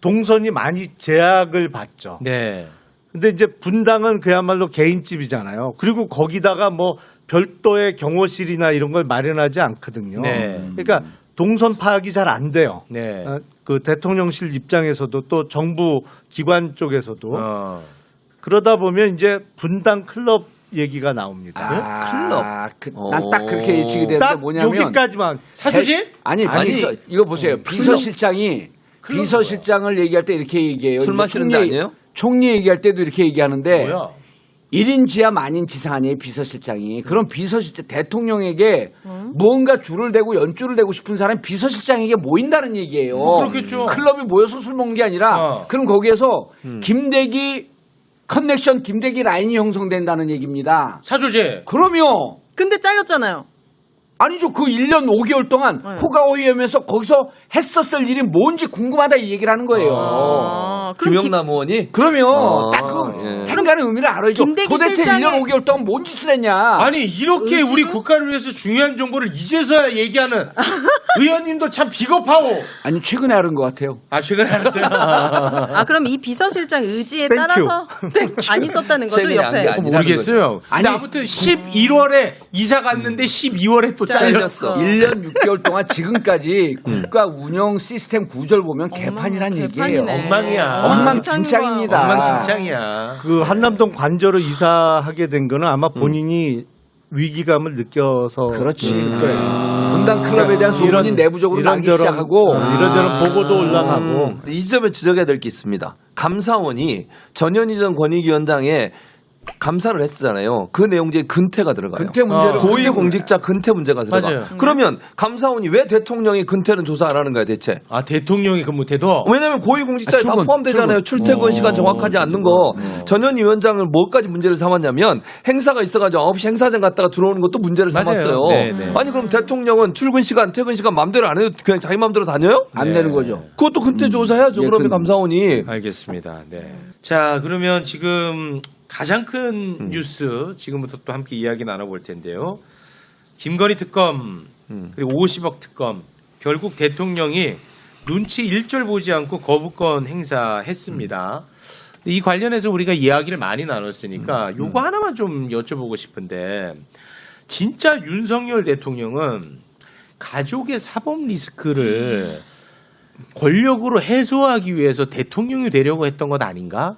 동선이 많이 제약을 받죠. 네. 근데 이제 분당은 그야말로 개인집이잖아요. 그리고 거기다가 뭐 별도의 경호실이나 이런 걸 마련하지 않거든요. 네. 그러니까 동선 파악이 잘 안 돼요. 네. 그 대통령실 입장에서도 또 정부 기관 쪽에서도 그러다 보면 이제 분당 클럽 얘기가 나옵니다. 난 딱 그렇게 예측이 되는데 딱 뭐냐면 여기까지만 사주진? 아니 이거 보세요. 비서실장이 비서실장을 얘기할 때 이렇게 얘기해요. 술 마시는 데 아니에요? 총리 얘기할 때도 이렇게 얘기하는데 뭐야? 1인 지하 만인 지상 아니에요, 비서실장이. 그럼 비서실장 대통령에게 무언가 줄을 대고 연줄을 대고 싶은 사람이 비서실장에게 모인다는 얘기예요. 그렇겠죠. 클럽이 모여서 술 먹는 게 아니라 그럼 거기에서 김대기 커넥션, 김대기 라인이 형성된다는 얘기입니다. 사조제. 그러면 근데 잘렸잖아요. 아니죠. 그 1년 5개월 동안 호가호위하면서 거기서 했었을 일이 뭔지 궁금하다 이 얘기를 하는 거예요. 그럼 김영남 의원이 그러면 아, 딱 그 예. 행간의 의미를 알아야죠. 김대기 도대체 실장의- 1년 5개월 동안 뭔 짓을 했냐. 아니 이렇게 우리 국가를 위해서 중요한 정보를 이제서야 얘기하는 의원님도 참 비겁하고. 아니 최근에 알은 것 같아요. 아 최근에 알았어요. 그럼 이 비서실장 의지에 땡큐. 따라서 안 있었다는 거죠, 최근에 안게 옆에? 아니라는 모르겠어요. 아니, 근데 아무튼 11월에 이사 갔는데 12월에 또 잘렸어. 1년 6개월 동안 지금까지 국가 운영 시스템 구조를 보면 개판이란 얘기예요. 개판이네. 엉망이야. 엉망진창입니다. 엉망진창이야. 그 한남동 관저로 이사하게 된 거는 아마 본인이 위기감을 느껴서 그렇지. 그랬을 거예요. 분당 클럽에 대한 소문이 내부적으로 나기 시작하고 이런저런 보고도 올라가고 이 점에 지적해야 될 게 있습니다. 감사원이 전현희전 권익위원장의 감사를 했잖아요. 그 내용 중에 근태가 들어가요. 근태 문제를 고위공직자 근태 문제가 들어가. 맞아요. 그러면 감사원이 왜 대통령이 근태는 조사 안 하는 거야 대체? 아 대통령이 그 못해도 왜냐면 고위공직자에 다 포함되잖아요. 출퇴근 시간 정확하지 않는 거. 전현희 위원장을 뭐까지 문제를 삼았냐면 행사가 있어가지고 9시 행사장 갔다가 들어오는 것도 문제를 맞아요. 삼았어요. 네, 네. 아니 그럼 대통령은 출근 시간, 퇴근 시간 마음대로 안 해도 그냥 자기 마음대로 다녀요? 안 되는 거죠. 그것도 근태 조사해야죠. 예, 그러면 감사원이. 알겠습니다. 네. 자 그러면 지금 가장 큰 뉴스 지금부터 또 함께 이야기 나눠볼 텐데요. 김건희 특검 그리고 50억 특검 결국 대통령이 눈치 일절 보지 않고 거부권 행사했습니다. 이 관련해서 우리가 이야기를 많이 나눴으니까 요거 하나만 좀 여쭤보고 싶은데 진짜 윤석열 대통령은 가족의 사법 리스크를 권력으로 해소하기 위해서 대통령이 되려고 했던 것 아닌가?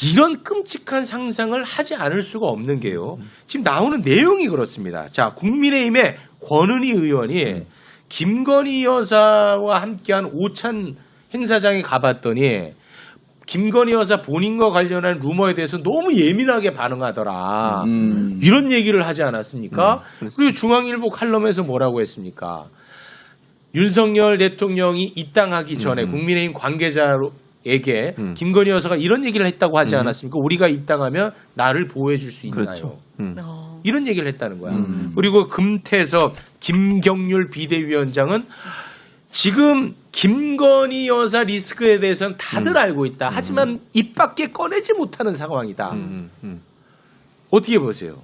이런 끔찍한 상상을 하지 않을 수가 없는 게요. 지금 나오는 내용이 그렇습니다. 자, 국민의힘의 권은희 의원이 김건희 여사와 함께한 오찬 행사장에 가봤더니 김건희 여사 본인과 관련한 루머에 대해서 너무 예민하게 반응하더라. 이런 얘기를 하지 않았습니까? 그리고 중앙일보 칼럼에서 뭐라고 했습니까? 윤석열 대통령이 입당하기 전에 국민의힘 관계자에게 김건희 여사가 이런 얘기를 했다고 하지 않았습니까? 우리가 입당하면 나를 보호해 줄 수 있나요? 그렇죠. 이런 얘기를 했다는 거야. 그리고 금태섭 김경률 비대위원장은 지금 김건희 여사 리스크에 대해서는 다들 알고 있다. 하지만 입 밖에 꺼내지 못하는 상황이다. 어떻게 보세요?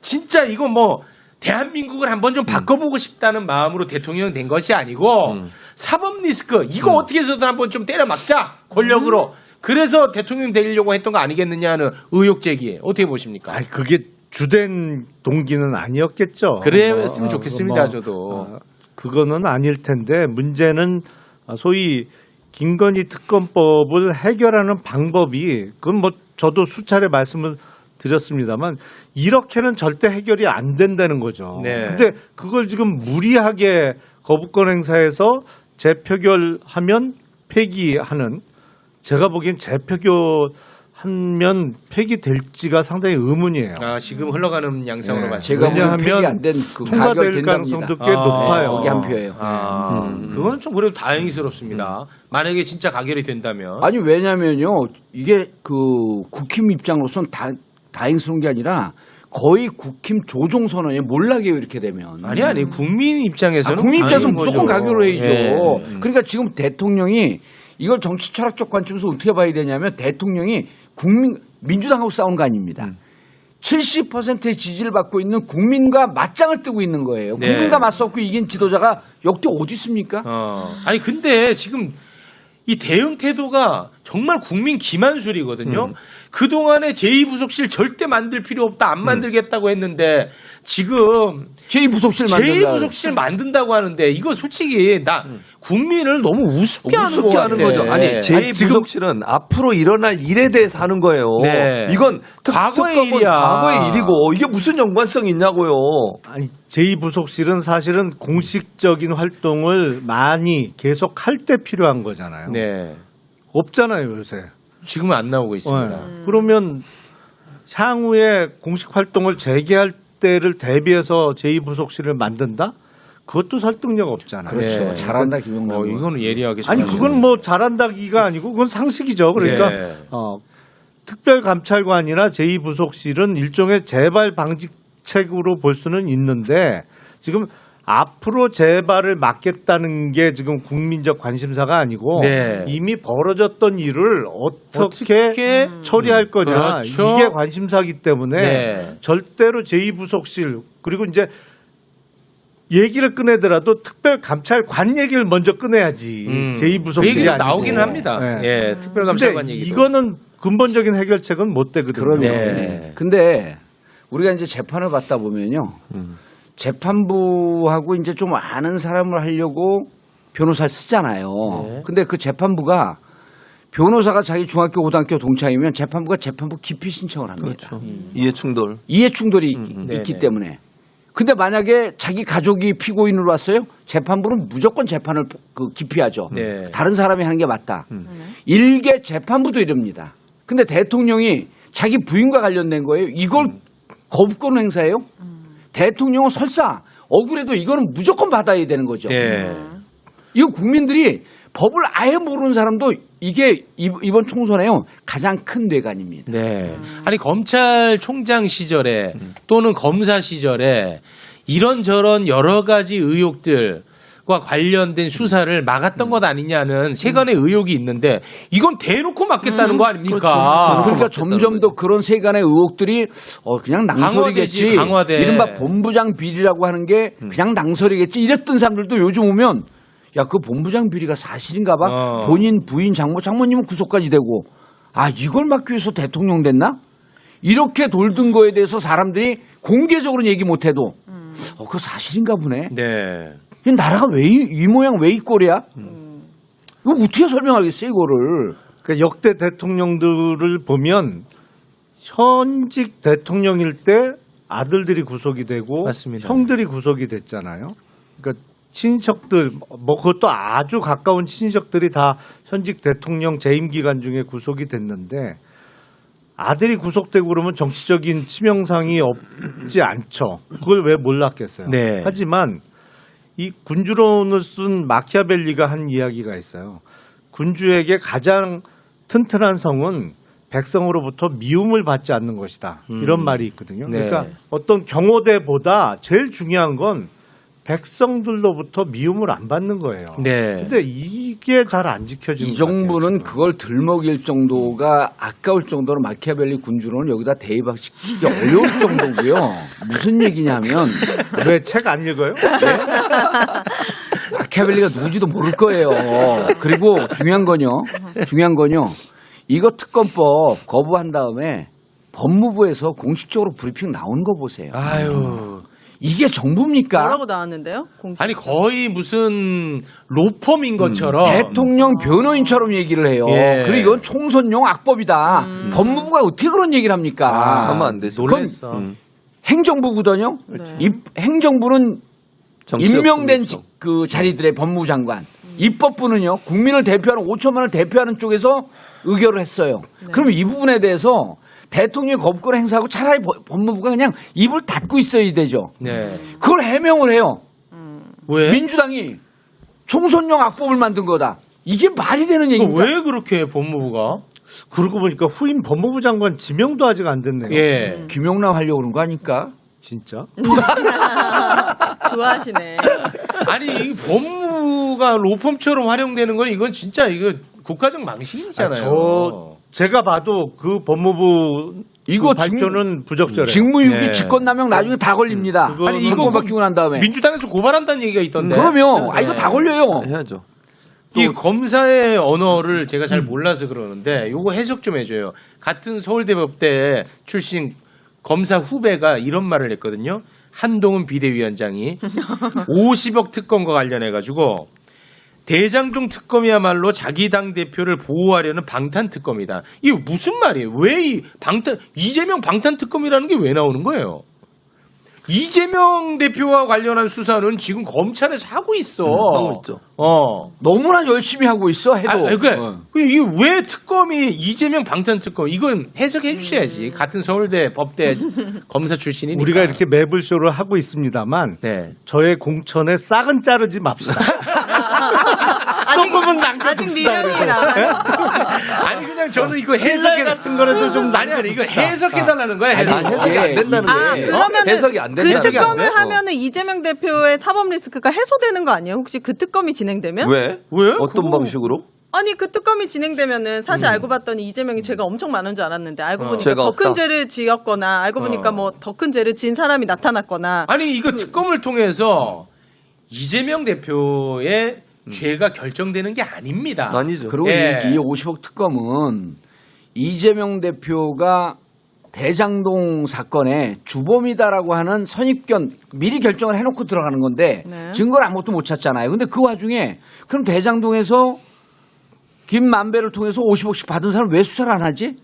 진짜 이거 뭐 대한민국을 한번 좀 바꿔보고 싶다는 마음으로 대통령 된 것이 아니고 사법 리스크 이거 어떻게 해서든 한번 좀 때려 막자 권력으로. 그래서 대통령 되려고 했던 거 아니겠느냐 하는 의혹 제기 어떻게 보십니까? 아니, 그게 주된 동기는 아니었겠죠. 그랬으면 좋겠습니다. 저도. 그거는 아닐 텐데 문제는 소위 김건희 특검법을 해결하는 방법이 그건 뭐 저도 수차례 말씀을 드렸습니다만 이렇게는 절대 해결이 안 된다는 거죠. 네. 근데 그걸 지금 무리하게 거부권 행사해서 재표결하면 폐기하는 제가 보기엔 재표결하면 폐기될지가 상당히 의문이에요. 아, 지금 흘러가는 양상으로 네. 봤습니다. 제가 왜냐하면 보기엔 폐기 안 된 그 통과될 가능성도 꽤 높아요. 거기 한 표예요. 그건 좀 그래도 다행스럽습니다. 만약에 진짜 가결이 된다면. 아니 왜냐면요 이게 그 국힘 입장으로선 다행스러운 게 아니라 거의 국힘 조종 선언에 몰락해요 이렇게 되면. 아니 국민 입장에서는 국민 입장에서는 다행인 무조건 거죠. 가결로 해야죠. 예. 그러니까 지금 대통령이 이걸 정치 철학적 관점에서 어떻게 봐야 되냐면 대통령이 민주당하고 싸우는 거 아닙니다. 70%의 지지를 받고 있는 국민과 맞짱을 뜨고 있는 거예요. 네. 국민과 맞섰고 이긴 지도자가 역대 어디 있습니까? 아니 근데 지금 이 대응 태도가 정말 국민 기만술이거든요. 그동안에 제2부속실 절대 만들 필요 없다. 안 만들겠다고 했는데 지금 제2부속실 만든다. 제2부속실 만든다고 하는데 이거 솔직히 나 국민을 너무 우습게 하는 것 같아. 거죠. 아니 제2부속실은 앞으로 일어날 일에 대해서 하는 거예요. 네. 이건 과거의 특검은 일이야. 과거의 일이고 이게 무슨 연관성이 있냐고요. 아니 제2부속실은 사실은 공식적인 활동을 많이 계속 할 때 필요한 거잖아요. 네. 없잖아요 요새. 지금은 안 나오고 있습니다. 그러면 향후에 공식 활동을 재개할 때를 대비해서 제2부속실을 만든다? 그것도 설득력 없잖아요. 그렇죠. 네. 잘한다 김용남. 이거는 예리하게. 아니 생각하시네요. 그건 뭐 잘한다기가 아니고 그건 상식이죠. 그러니까 네. 특별감찰관이나 제2부속실은 일종의 재발 방지책으로 볼 수는 있는데 지금 앞으로 재발을 막겠다는 게 지금 국민적 관심사가 아니고 네. 이미 벌어졌던 일을 어떻게 처리할 거냐 그렇죠. 이게 관심사기 때문에 네. 절대로 제2부속실 그리고 이제 얘기를 꺼내더라도 특별감찰관 얘기를 먼저 꺼내야지 제2부속실이 그 얘기가 아니고. 나오기는 합니다. 네. 예, 특별감찰관 근데 얘기. 이거는 근본적인 해결책은 못 되거든요. 네. 근데 우리가 이제 재판을 받다 보면요. 재판부하고 이제 좀 아는 사람을 하려고 변호사를 쓰잖아요. 네. 근데 그 재판부가 변호사가 자기 중학교, 고등학교 동창이면 재판부가 재판부 기피 신청을 합니다. 그렇죠. 이해 충돌. 이해 충돌이 네네. 있기 때문에. 근데 만약에 자기 가족이 피고인으로 왔어요? 재판부는 무조건 재판을 기피하죠. 네. 다른 사람이 하는 게 맞다. 일개 재판부도 이럽니다. 근데 대통령이 자기 부인과 관련된 거예요. 이걸 거부권 행사해요? 대통령은 설사 억울해도 이거는 무조건 받아야 되는 거죠. 네. 이거 국민들이 법을 아예 모르는 사람도 이게 이번 총선에요 가장 큰 뇌관입니다. 네. 아니 검찰총장 시절에 또는 검사 시절에 이런저런 여러 가지 의혹들과 관련된 수사를 막았던 것 아니냐는 세간의 의혹이 있는데 이건 대놓고 막겠다는 거 아닙니까? 그러니까 점점 더 그런 세간의 의혹들이 그냥 낭설이겠지. 강화돼. 이른바 본부장 비리라고 하는 게 그냥 낭설이겠지. 이랬던 사람들도 요즘 오면 야, 그 본부장 비리가 사실인가 봐. 본인, 부인, 장모님은 구속까지 되고 이걸 막기 위해서 대통령 됐나? 이렇게 돌든 거에 대해서 사람들이 공개적으로는 얘기 못해도 그거 사실인가 보네. 네. 이 나라가 왜 이 모양 왜 이 꼴이야? 이거 어떻게 설명하겠어요 이거를? 그 역대 대통령들을 보면 현직 대통령일 때 아들들이 구속이 되고 맞습니다. 형들이 구속이 됐잖아요. 그러니까 친척들 뭐 그것도 아주 가까운 친척들이 다 현직 대통령 재임 기간 중에 구속이 됐는데 아들이 구속되고 그러면 정치적인 치명상이 없지 않죠. 그걸 왜 몰랐겠어요. 네. 하지만 이 군주론을 쓴 마키아벨리가 한 이야기가 있어요. 군주에게 가장 튼튼한 성은 백성으로부터 미움을 받지 않는 것이다. 이런 말이 있거든요. 네. 그러니까 어떤 경호대보다 제일 중요한 건 백성들로부터 미움을 안 받는 거예요. 네. 근데 이게 잘 안 지켜지는 이 것 같아요, 정부는 지금. 그걸 들먹일 정도가 아까울 정도로 마키아벨리 군주론을 여기다 대입시키기 어려울 정도고요. 무슨 얘기냐면 왜 책 안 읽어요? 마키아벨리가 누군지도 모를 거예요. 그리고 중요한 건요. 이거 특검법 거부한 다음에 법무부에서 공식적으로 브리핑 나온 거 보세요. 아유. 이게 정부입니까? 뭐라고 나왔는데요? 공식. 아니 거의 무슨 로펌인 것처럼 대통령 변호인처럼 얘기를 해요. 예. 그리고 이건 총선용 악법이다. 법무부가 어떻게 그런 얘기를 합니까? 하면 안 되죠. 놀랬어. 행정부거든요. 네. 이 행정부는 정치적 임명된 중립적. 그 자리들의 법무부 장관. 입법부는요. 국민을 대표하는 5천만을 대표하는 쪽에서 의결을 했어요. 네. 그러면 이 부분에 대해서 대통령이 거부권을 행사하고 차라리 법무부가 그냥 입을 닫고 있어야 되죠. 네. 그걸 해명을 해요. 왜? 민주당이 총선용 악법을 만든 거다. 이게 말이 되는 얘기입니까? 왜 그렇게 법무부가? 그러고 보니까 후임 법무부 장관 지명도 아직 안 됐네요. 예. 김용남 하려고 그런 거 아닐까? 진짜? 좋아하시네. 아니 이 법무부가 로펌처럼 활용되는 건 이건 진짜 이거 국가적 망신이잖아요. 제가 봐도 그 법무부 이거 그 발표는 부적절해요. 직무유기 네. 직권남용 나중에 다 걸립니다. 그거는 아니 이거 바뀌고 난 다음에. 민주당에서 고발한다는 얘기가 있던데. 그러면 이거 다 걸려요. 해야죠. 이 검사의 언어를 제가 잘 몰라서 그러는데 요거 해석 좀 해줘요. 같은 서울대법대 출신 검사 후배가 이런 말을 했거든요. 한동훈 비대위원장이 50억 특검과 관련해 가지고 대장동 특검이야말로 자기 당 대표를 보호하려는 방탄 특검이다. 이게 무슨 말이에요? 왜 이 방탄 이재명 방탄 특검이라는 게 왜 나오는 거예요? 이재명 대표와 관련한 수사는 지금 검찰에서 하고 있어. 하고 있죠. 너무나 열심히 하고 있어 해도. 그러니까 이게 왜 특검이 이재명 방탄 특검? 이건 해석해 주셔야지. 같은 서울대 법대 검사 출신이니까. 우리가 이렇게 매블쇼를 하고 있습니다만 네. 저의 공천에 싹은 자르지 맙시다. 조금은 아직 남겨둡시다. 미련이 남아요. 아니 그냥 저는 이거 신뢰 해석해 같은 거라도 좀 아니 이거 남겨둡시다. 해석해 달라는 거야. 아니, 해석. 해석이 안 된다는 아, 게 그러면은 해석이 안 그 된다는 게 특검을 하면은 이재명 대표의 사법 리스크가 해소되는 거 아니에요? 혹시 그 특검이 진행되면? 왜? 왜? 어떤 그거- 방식으로? 아니 그 특검이 진행되면은 사실 알고 봤더니 이재명이 죄가 엄청 많은 줄 알았는데 알고 보니까 죄가 더 큰 없다. 죄를 지었거나 알고 보니까 뭐 더 큰 죄를 지은 사람이 나타났거나 아니 이거 특검을 통해서 이재명 대표의 죄가 결정되는 게 아닙니다. 아니죠. 그리고 예. 이 50억 특검은 이재명 대표가 대장동 사건의 주범이다라고 하는 선입견 미리 결정을 해놓고 들어가는 건데 네. 증거를 아무것도 못 찾잖아요. 근데 그 와중에 그럼 대장동에서 김만배를 통해서 50억씩 받은 사람 왜 수사를 안 하지?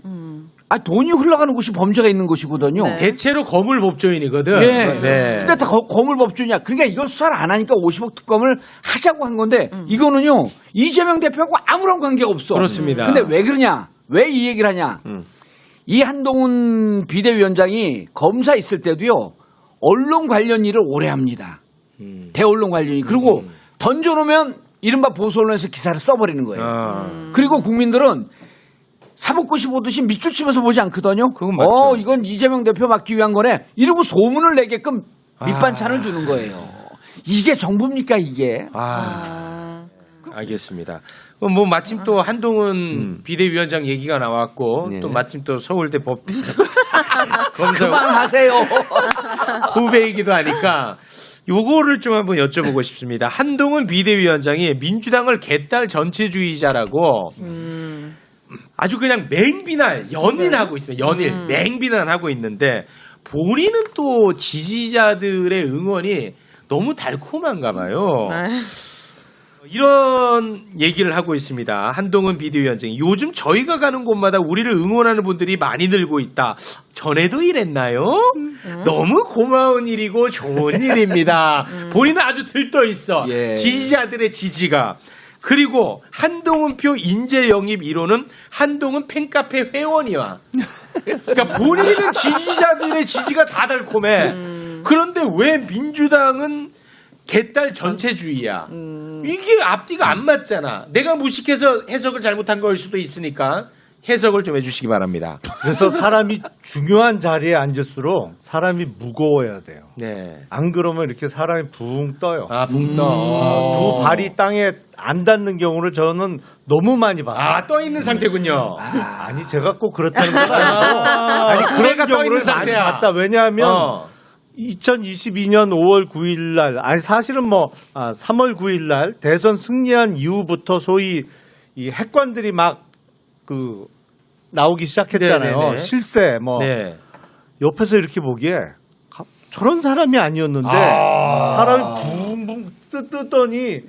돈이 흘러가는 곳이 범죄가 있는 곳이거든요. 네. 대체로 거물 법조인이거든. 예. 네. 근데 다 거물법주냐. 그러니까 이걸 수사를 안 하니까 50억 특검을 하자고 한 건데 이거는요 이재명 대표하고 아무런 관계가 없어. 그렇습니다. 근데 왜 그러냐? 왜 이 얘기를 하냐? 이 한동훈 비대위원장이 검사 있을 때도요 언론 관련 일을 오래 합니다. 대언론 관련 일. 그리고 던져놓으면 이른바 보수 언론에서 기사를 써버리는 거예요. 그리고 국민들은 사법고시 보듯이 밑줄 치면서 보지 않거든요. 그건 맞죠. 이건 이재명 대표 막기 위한 거네. 이러고 소문을 내게끔 밑반찬을 주는 거예요. 이게 정부입니까 이게? 알겠습니다. 그럼 뭐 마침 또 한동훈 비대위원장 얘기가 나왔고 네. 또 마침 또 서울대 법대 검사 그만하세요. 후배이기도 하니까 요거를 좀 한번 여쭤보고 싶습니다. 한동훈 비대위원장이 민주당을 개딸 전체주의자라고 아주 그냥 맹비난 연인하고 있어요. 연일 맹비난하고 있는데 본인은 또 지지자들의 응원이 너무 달콤한가 봐요. 이런 얘기를 하고 있습니다. 한동훈 비대위원장이 요즘 저희가 가는 곳마다 우리를 응원하는 분들이 많이 늘고 있다. 전에도 이랬나요? 너무 고마운 일이고 좋은 일입니다. 본인은 아주 들떠 있어. 예. 지지자들의 지지가. 그리고 한동훈표 인재 영입 1호는 한동훈 팬카페 회원이야. 그러니까 본인은 지지자들의 지지가 다 달콤해. 그런데 왜 민주당은 개딸 전체주의야? 이게 앞뒤가 안 맞잖아. 내가 무식해서 해석을 잘못한 걸 수도 있으니까 해석을 좀 해주시기 바랍니다. 그래서 사람이 중요한 자리에 앉을수록 사람이 무거워야 돼요. 네. 안 그러면 이렇게 사람이 붕 떠요. 아, 붕 떠. 두 발이 땅에 안 닿는 경우를 저는 너무 많이 봤어요. 아, 떠 있는 상태군요. 아니 제가 꼭 그렇다는 건 아니고 아니 내가 그런 떠 경우를 있는 많이 상태야. 봤다. 왜냐하면 어. 2022년 5월 9일 날 아니 사실은 3월 9일 날 대선 승리한 이후부터 소위 이 핵관들이 막 그 나오기 시작했잖아요. 네네네. 실세 네. 옆에서 이렇게 보기에 저런 사람이 아니었는데 사람이 붕붕 뜨더니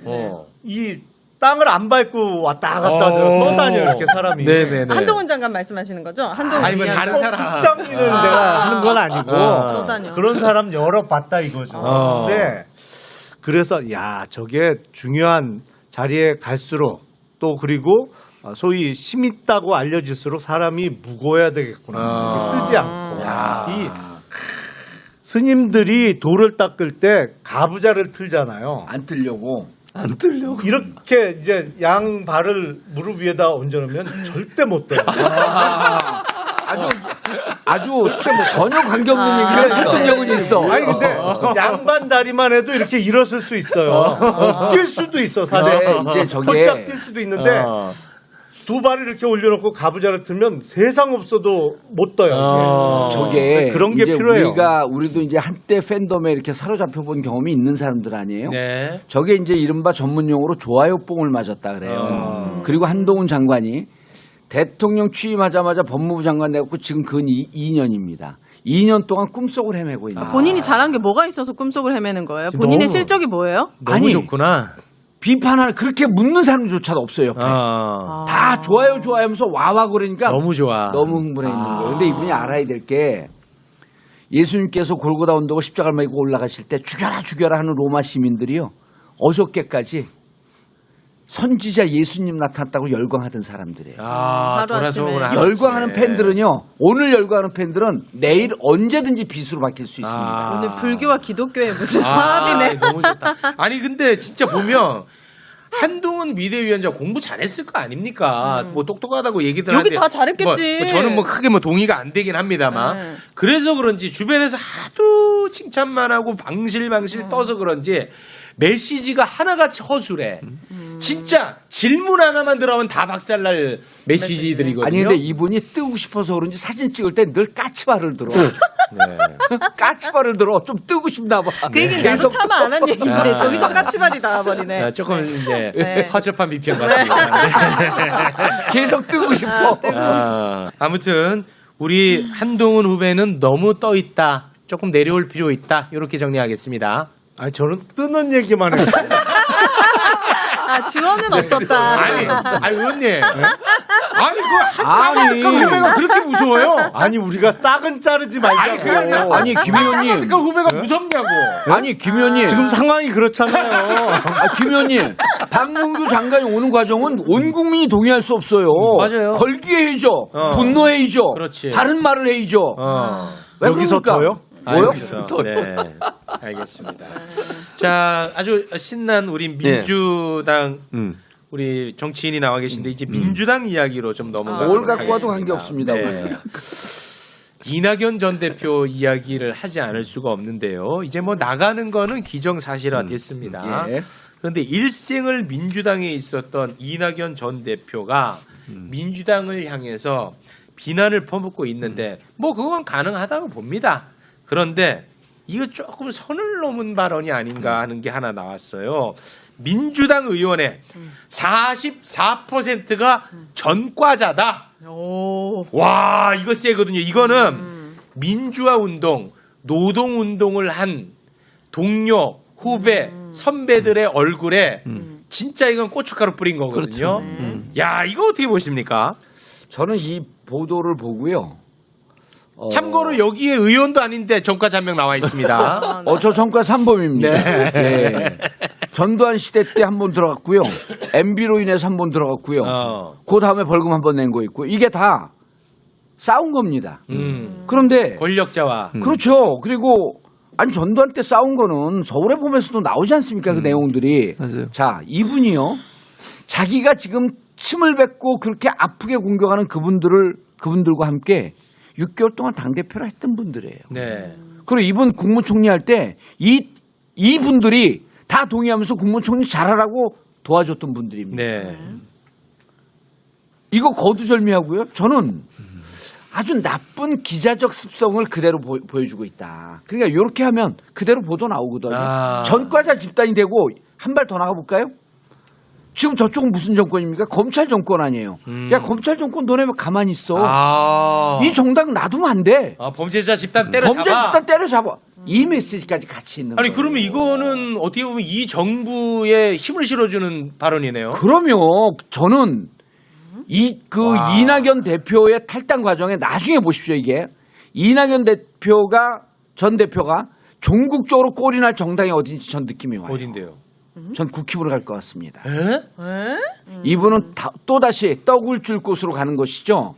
이 땅을 안 밟고 왔다 갔다 떠다녀 이렇게 사람이. 네네네. 한동훈 장관 말씀하시는 거죠? 한동훈 아니면 위원장. 다른 사람. 특정인을 내가 하는 건 아니고 떠다녀. 그런 사람 여러 봤다 이거죠. 근데 그래서 야 저게 중요한 자리에 갈수록 또 그리고 소위 심 있다고 알려질수록 사람이 무거워야 되겠구나. 뜨지 않고. 이 스님들이 돌을 닦을 때 가부좌를 틀잖아요. 안 뜨려고. 이렇게 이제 양 발을 무릎 위에다 얹어놓으면 절대 못 돼요. 아주 전혀 관계없는 얘기가 설득력은 있어. 아니 근데 양반 다리만 해도 이렇게 일었을 수 있어요. 뛸 수도 있어 사실. 이제 저게 펄짝 뛸 수도 있는데 두 발을 이렇게 올려놓고 가부좌를 틀면 세상 없어도 못 떠요. 저게 그런 게 이제 필요해요. 우리도 이제 한때 팬덤에 이렇게 사로잡혀 본 경험이 있는 사람들 아니에요? 네. 저게 이제 이른바 전문 용어로 좋아요 뽕을 맞았다 그래요. 그리고 한동훈 장관이 대통령 취임하자마자 법무부 장관 돼갖고 지금 근 2년입니다. 2년 동안 꿈속을 헤매고 있는. 본인이 잘한 게 뭐가 있어서 꿈속을 헤매는 거예요? 본인의 실적이 뭐예요? 너무 아니, 좋구나. 비판을 그렇게 묻는 사람조차도 없어요. 옆에. 다 좋아요 하면서 와와 그러니까 너무 좋아. 너무 흥분해 있는 거예요. 근데 이분이 알아야 될 게 예수님께서 골고다 언덕을 십자가를 메고 올라가실 때 죽여라 하는 로마 시민들이요. 어저께까지 선지자 예수님 나타났다고 열광하던 사람들이에요. 하루아침에. 열광하는 팬들은요. 오늘 열광하는 팬들은 내일 언제든지 빛으로 바뀔 수 있습니다. 오늘 불교와 기독교의 무슨 화합이네. 너무 좋다. 아니 근데 진짜 보면 한동훈 비대위원장 공부 잘했을 거 아닙니까? 뭐 똑똑하다고 얘기들 여기 하는데 다 잘했겠지. 뭐 저는 뭐 크게 동의가 안 되긴 합니다만 그래서 그런지 주변에서 하도 칭찬만 하고 방실 떠서 그런지 메시지가 하나같이 허술해. 진짜 질문 하나만 들어오면 다 박살날 메시지들이거든요. 아니 근데 이분이 뜨고 싶어서 그런지 사진 찍을 때 늘 까치발을 들어. 까치발을 들어. 좀 뜨고 싶나 봐. 그 얘기는 나도 차마 안 한 얘기인데 저기서 까치발이 나와버리네. 조금 이제 네. 허접한 비평 같습니다. 계속 뜨고 싶어. 아무튼 우리 한동훈 후배는 너무 떠 있다. 조금 내려올 필요 있다. 이렇게 정리하겠습니다. 아니 저는 뜨는 얘기만 해요. 주어는 없었다. 아니 의원님. 아니 그 후배가 그렇게 무서워요? 아니 우리가 싹은 자르지 말자고. 아니 김 의원님. 그 후배가 무섭냐고. 아니 김 의원님. 지금 상황이 그렇잖아요. 김 의원님. 박문규 장관이 오는 과정은 온 국민이 동의할 수 없어요. 맞아요. 걸기해야죠. 분노해야죠. 그렇지. 바른 말을 해야죠. 왜 여기서 그럽니까? 더요? 뭐요? 네, 알겠습니다. 자, 아주 신난 우리 민주당 우리 정치인이 나와 계신데 이제 민주당 이야기로 좀 넘어가도록 뭘 갖고 와도 하겠습니다. 관계없습니다. 네. 이낙연 전 대표 이야기를 하지 않을 수가 없는데요. 이제 뭐 나가는 거는 기정사실화 됐습니다. 예. 그런데 일생을 민주당에 있었던 이낙연 전 대표가 민주당을 향해서 비난을 퍼붓고 있는데 뭐 그건 가능하다고 봅니다. 그런데 이거 조금 선을 넘은 발언이 아닌가 하는 게 하나 나왔어요. 민주당 의원의 44%가 전과자다. 오. 와 이거 세거든요. 이거는 민주화 운동, 노동 운동을 한 동료, 후배, 선배들의 얼굴에 진짜 이건 고춧가루 뿌린 거거든요. 야, 이거 어떻게 보십니까? 저는 이 보도를 보고요. 참고로 여기에 의원도 아닌데 전과자 한 명 나와 있습니다. 저 전과 3범입니다. 네. 전두환 시대 때 한 번 들어갔고요. MB로 인해서 한 번 들어갔고요. 그 다음에 벌금 한 번 낸 거 있고 이게 다 싸운 겁니다. 그런데 권력자와 그렇죠. 그리고 아니 전두환 때 싸운 거는 서울에 보면서도 나오지 않습니까? 그 내용들이. 맞아요. 자, 이분이요. 자기가 지금 침을 뱉고 그렇게 아프게 공격하는 그분들과 함께 6개월 동안 당대표를 했던 분들이에요. 네. 그리고 이분 국무총리 할 때 이 분들이 다 동의하면서 국무총리 잘하라고 도와줬던 분들입니다. 네. 이거 거두절미하고요. 저는 아주 나쁜 기자적 습성을 그대로 보여주고 있다. 그러니까 이렇게 하면 그대로 보도 나오거든요. 전과자 집단이 되고 한 발 더 나가볼까요? 지금 저쪽은 무슨 정권입니까? 검찰 정권 아니에요. 야, 검찰 정권 너네 왜 가만히 있어? 이 정당 놔두면 안 돼. 범죄자 집단 때려잡아. 범죄자 집단 때려잡아. 이 메시지까지 같이 있는 아니 거예요. 그러면 이거는 어떻게 보면 이 정부에 힘을 실어주는 발언이네요. 그러면 저는 이낙연 대표의 탈당 과정에 나중에 보십시오. 이게 이낙연 전 대표가 종국적으로 꼴이 날 정당이 어딘지 전 느낌이 와요. 어딘데요? 전 국힘으로 갈 것 같습니다. 에? 이분은 또다시 떡을 줄 곳으로 가는 것이죠.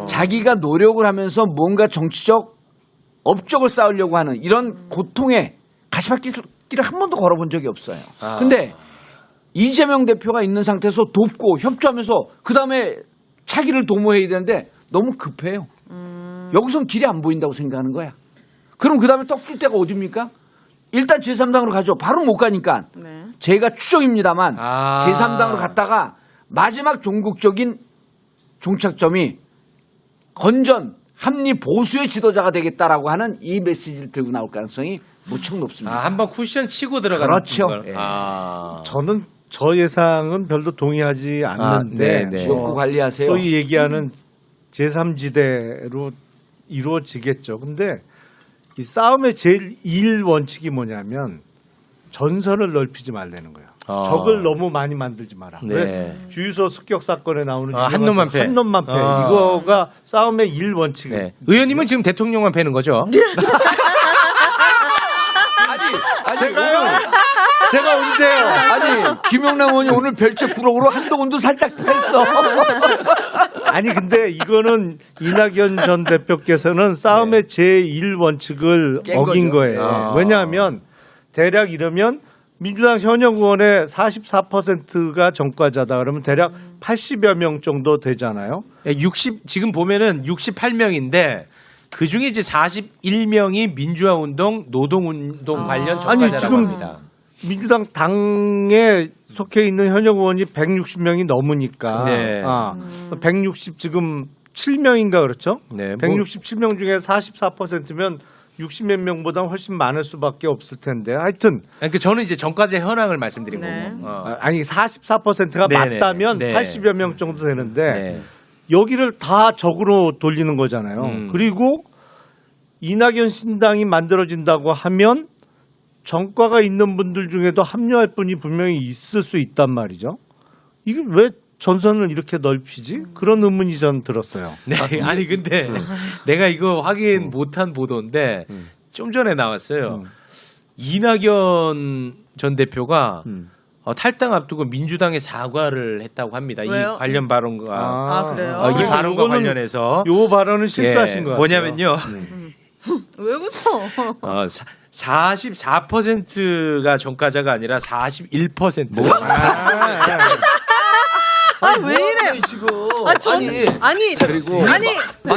자기가 노력을 하면서 뭔가 정치적 업적을 쌓으려고 하는 이런 고통의 가시밭길을 한 번도 걸어본 적이 없어요. 근데 이재명 대표가 있는 상태에서 돕고 협조하면서 그 다음에 차기를 도모해야 되는데 너무 급해요. 여기선 길이 안 보인다고 생각하는 거야. 그럼 그 다음에 떡 줄 데가 어딥니까? 일단 제3당으로 가죠. 바로 못 가니까. 네. 제가 추정입니다만 제3당으로 갔다가 마지막 종국적인 종착점이 건전, 합리, 보수의 지도자가 되겠다라고 하는 이 메시지를 들고 나올 가능성이 무척 높습니다. 한번 쿠션 치고 들어가는 그렇죠. 걸. 예. 저는 저 예상은 별로 동의하지 않는데 지역구 관리하세요. 소위 얘기하는 제3지대로 이루어지겠죠. 근데 이 싸움의 제일 1원칙이 뭐냐면 전선을 넓히지 말라는 거예요. 적을 너무 많이 만들지 마라. 네. 왜 주유소 습격 사건에 나오는 한 놈만 패. 한 놈만 패. 이거가 싸움의 1원칙이에요. 네. 의원님은 지금 대통령만 패는 거죠? 제가 언제요? 아니 김영남 의원이 오늘 별책 부록으로 한동훈도 살짝 했어. 아니 근데 이거는 이낙연 전 대표께서는 싸움의 제1원칙을 깬 어긴 거죠. 거예요. 왜냐하면 대략 이러면 민주당 현역 의원의 44%가 전과자다 그러면 대략 80여 명 정도 되잖아요. 지금 보면은 68명인데 그 중에 이제 41명이 민주화 운동, 노동 운동 관련 전과자라고 아니 지금 합니다. 민주당 당에 속해 있는 현역 의원이 160명이 넘으니까 네. 160 지금 7명인가 그렇죠? 네, 167명 중에 44%면 60몇 명보다 훨씬 많을 수밖에 없을 텐데 하여튼 그러니까 저는 이제 전과자 현황을 말씀드린 네. 거고. 아니 44%가 네네. 맞다면 네. 80여 명 정도 되는데 네. 여기를 다 적으로 돌리는 거잖아요. 그리고 이낙연 신당이 만들어진다고 하면 전과가 있는 분들 중에도 합류할 분이 분명히 있을 수 있단 말이죠. 이게 왜 전선을 이렇게 넓히지? 그런 의문이 전 들었어요. 네. 아니 근데 내가 이거 확인 못한 보도인데 좀 전에 나왔어요. 이낙연 전 대표가 탈당 앞두고 민주당에 사과를 했다고 합니다. 왜요? 이 관련 발언과 그래요? 이 발언과 이거는 관련해서 요 발언은 실수하신 거예요. 뭐냐면요. 왜 웃어? 44%가 전과자가 아니라 41%. 왜 이래? 지금 그리고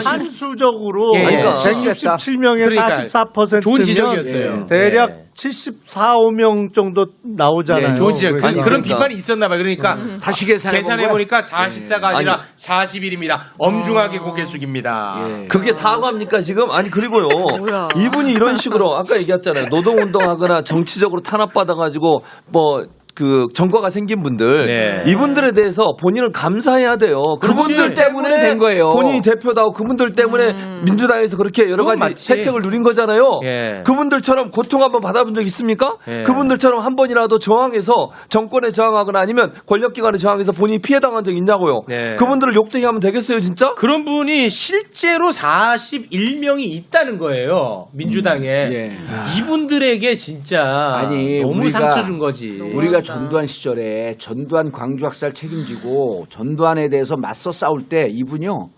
한수적으로 예, 예. 167명에 그러니까 44%면 좋은 지적이었어요. 대략 네. 74, 5명 정도 나오잖아요. 네, 좋은 지적. 그러니까. 그런 비판이 있었나 봐요. 그러니까 다시 계산해 보니까 44가 아니라 41입니다. 엄중하게 고개 숙입니다. 그게 사과입니까 지금? 아니 그리고요 뭐야. 이분이 이런 식으로 아까 얘기했잖아요 노동운동하거나 정치적으로 탄압받아가지고 뭐 그 전과가 생긴 분들 네. 이분들에 대해서 본인을 감사해야 돼요. 그분들 때문에 된 거예요. 본인이 대표다고 그분들 때문에 민주당에서 그렇게 여러 그건 가지 맞지. 혜택을 누린 거잖아요. 예. 그분들처럼 고통 한번 받아본 적 있습니까? 예. 그분들처럼 한 번이라도 저항해서 정권에 저항하거나 아니면 권력기관에 저항해서 본인이 피해당한 적 있냐고요. 네. 그분들을 욕되게 하면 되겠어요, 진짜? 그런 분이 실제로 41명이 있다는 거예요. 민주당에. 예. 이분들에게 진짜 아니, 너무 우리가- 상처 준 거지. 우리가 전두환 시절에 전두환 광주학살 책임지고 전두환에 대해서 맞서 싸울 때 이분요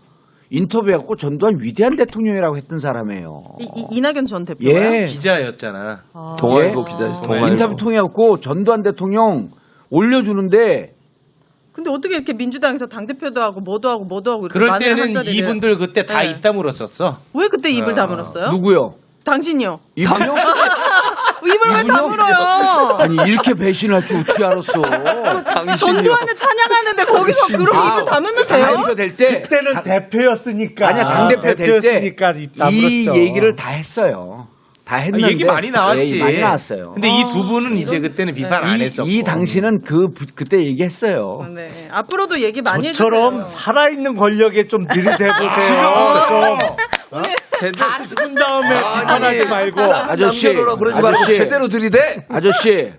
인터뷰해갖고 전두환 위대한 대통령이라고 했던 사람이에요. 이낙연 전 대표요? 예. 기자였잖아. 동아일보 예? 기자였어. 동아일보. 인터뷰 통해갖고 전두환 대통령 올려주는데 근데 어떻게 이렇게 민주당에서 당대표도 하고 뭐도 하고 이렇게 그럴 많은 때는 한자리를- 이분들 그때 다 네. 입 다물었었어. 왜 그때 입을 다물었어요? 누구요? 당신이요. 이분요? 입을 왜 이분요? 다물어요? 아니 이렇게 배신할 줄 어떻게 알았어? 전두환을 찬양하는데 거기서 그렇게 입을 다물면 돼요? 당대표 될 때 그때는 대표였으니까. 아니야 당대표 될 때 대표였으니까 입 이 다물었죠. 얘기를 다 했어요. 다 했는데 얘기 많이 나왔지. 예, 많이 나왔어요. 근데 이 두 분은 이제 그때는 비판 안 했었고. 이 당시는 그때 얘기했어요. 네. 앞으로도 얘기 많이 해주세요. 저처럼 살아있는 권력에 좀 들이대보세요. 다 죽은 다음에 비판하지 말고. 아저씨, 남겨놓으라 그러지 말고 아저씨. 제대로 들이대. 아저씨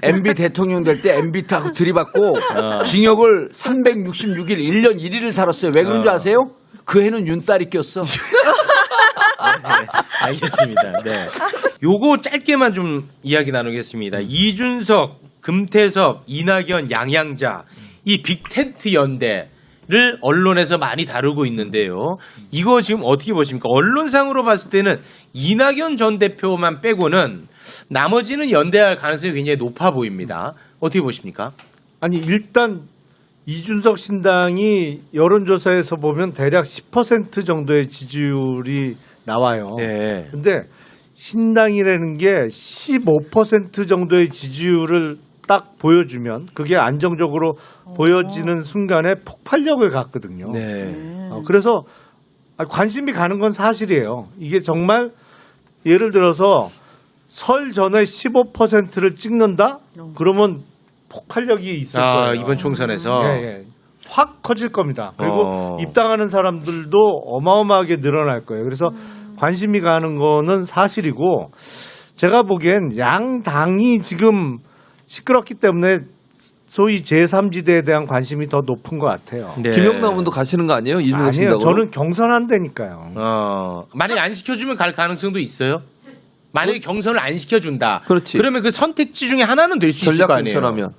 MB 대통령 될 때 MB 타고 들이받고 징역을 366일 1년 1일을 살았어요. 왜 그런 줄 아세요? 그 해는 윤딸이 꼈어. 알겠습니다. 네. 요거 짧게만 좀 이야기 나누겠습니다. 이준석, 금태섭, 이낙연, 양양자 이 빅텐트 연대를 언론에서 많이 다루고 있는데요. 이거 지금 어떻게 보십니까? 언론상으로 봤을 때는 이낙연 전 대표만 빼고는 나머지는 연대할 가능성이 굉장히 높아 보입니다. 어떻게 보십니까? 아니 일단 이준석 신당이 여론조사에서 보면 대략 10% 정도의 지지율이 나와요. 네. 근데 신당이라는 게 15% 정도의 지지율을 딱 보여주면 그게 안정적으로 보여지는 순간에 폭발력을 갖거든요. 네. 그래서 관심이 가는 건 사실이에요. 이게 정말 예를 들어서 설 전에 15%를 찍는다? 그러면 폭발력이 있을 거예요. 이번 총선에서 예, 예. 확 커질 겁니다. 그리고 입당하는 사람들도 어마어마하게 늘어날 거예요. 그래서 관심이 가는 거는 사실이고 제가 보기엔 양 당이 지금 시끄럽기 때문에 소위 제3지대에 대한 관심이 더 높은 것 같아요. 네. 김영남 분도 가시는 거 아니에요? 이준석 아니에요. 신당으로? 저는 경선한다니까요. 만약에 안 시켜주면 갈 가능성도 있어요? 만약에 경선을 안 시켜준다. 그렇지. 그러면 그 선택지 중에 하나는 될 수 있을 전략 거 아니에요. 공천하면.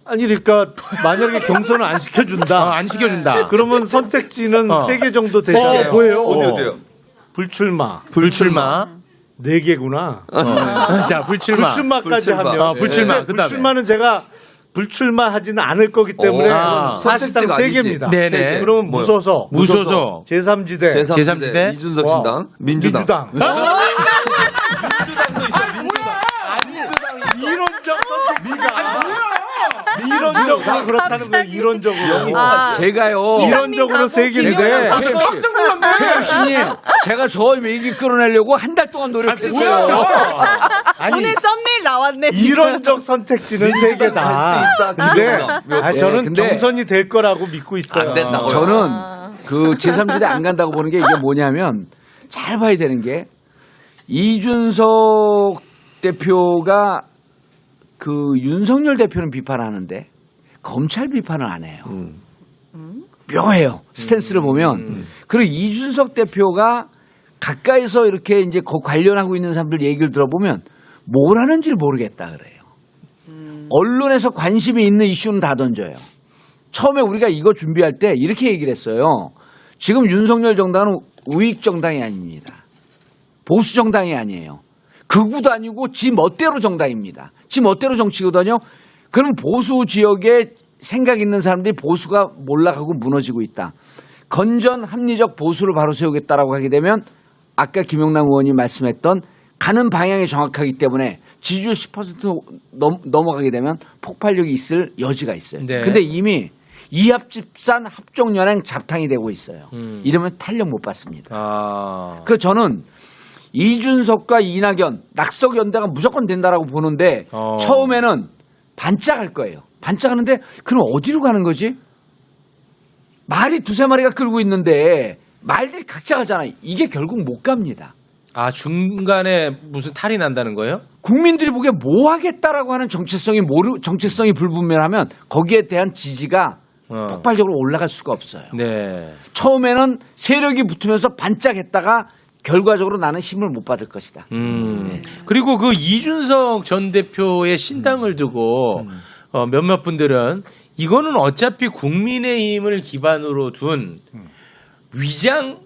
아니 그러니까 만약에 경선을 안 시켜준다. 안 시켜준다. 그러면 선택지는 3개 정도 되잖아요. 뭐예요? 어디요? 불출마. 불출마. 4개구나. 자, 불출마. 불출마까지 불출마. 하면 불출마. 근데 그다음에. 불출마는 제가 불출마하지는 않을 거기 때문에 사실상 선택지가 3개입니다. 네네. 그러면 뭐요? 무소속. 무소속. 제3지대. 제3지대? 이준석 와. 신당, 민주당. 이론적 선택지가 이론적으로 그렇다는 거예요. 이론적으로. 제가요. 이론적으로 3개인데 최영신님, 제가 저 얘기 끌어내려고 한 달 동안 노력했어요. 아니 오늘 썸네일 나왔네. 지금. 이론적 선택지는 3개다. 있다. 근데 저는 근데 경선이 될 거라고 믿고 있어요. 안 된다고요? 저는 그 제3지대 안 간다고 보는 게 이게 뭐냐면 잘 봐야 되는 게 이준석 대표가 그 윤석열 대표는 비판하는데 검찰 비판을 안 해요. 묘해요. 스탠스를 보면. 그리고 이준석 대표가 가까이서 이렇게 이제 관련하고 있는 사람들 얘기를 들어보면 뭘 하는지를 모르겠다 그래요. 언론에서 관심이 있는 이슈는 다 던져요. 처음에 우리가 이거 준비할 때 이렇게 얘기를 했어요. 지금 윤석열 정당은 우익 정당이 아닙니다. 보수 정당이 아니에요. 극우도 아니고 지 멋대로 정당입니다. 지 멋대로 정치거든요. 그럼 보수 지역에 생각 있는 사람들이 보수가 몰락하고 무너지고 있다. 건전 합리적 보수를 바로 세우겠다라고 하게 되면 아까 김영남 의원이 말씀했던 가는 방향이 정확하기 때문에 지지율 10% 넘어가게 되면 폭발력이 있을 여지가 있어요. 네. 근데 이미 이합집산 합종연행 잡탕이 되고 있어요. 이러면 탄력 못 받습니다. 그 저는 이준석과 이낙연 낙석 연대가 무조건 된다라고 보는데 처음에는 반짝할 거예요. 반짝하는데 그럼 어디로 가는 거지? 말이 두세 마리가 끌고 있는데 말들이 각자 가잖아요. 이게 결국 못 갑니다. 아, 중간에 무슨 탈이 난다는 거예요? 국민들이 보기에 뭐 하겠다라고 하는 정체성이 불분명하면 거기에 대한 지지가 폭발적으로 올라갈 수가 없어요. 네. 처음에는 세력이 붙으면서 반짝했다가 결과적으로 나는 힘을 못 받을 것이다. 네. 그리고 그 이준석 전 대표의 신당을 두고 몇몇 분들은 이거는 어차피 국민의힘을 기반으로 둔 위장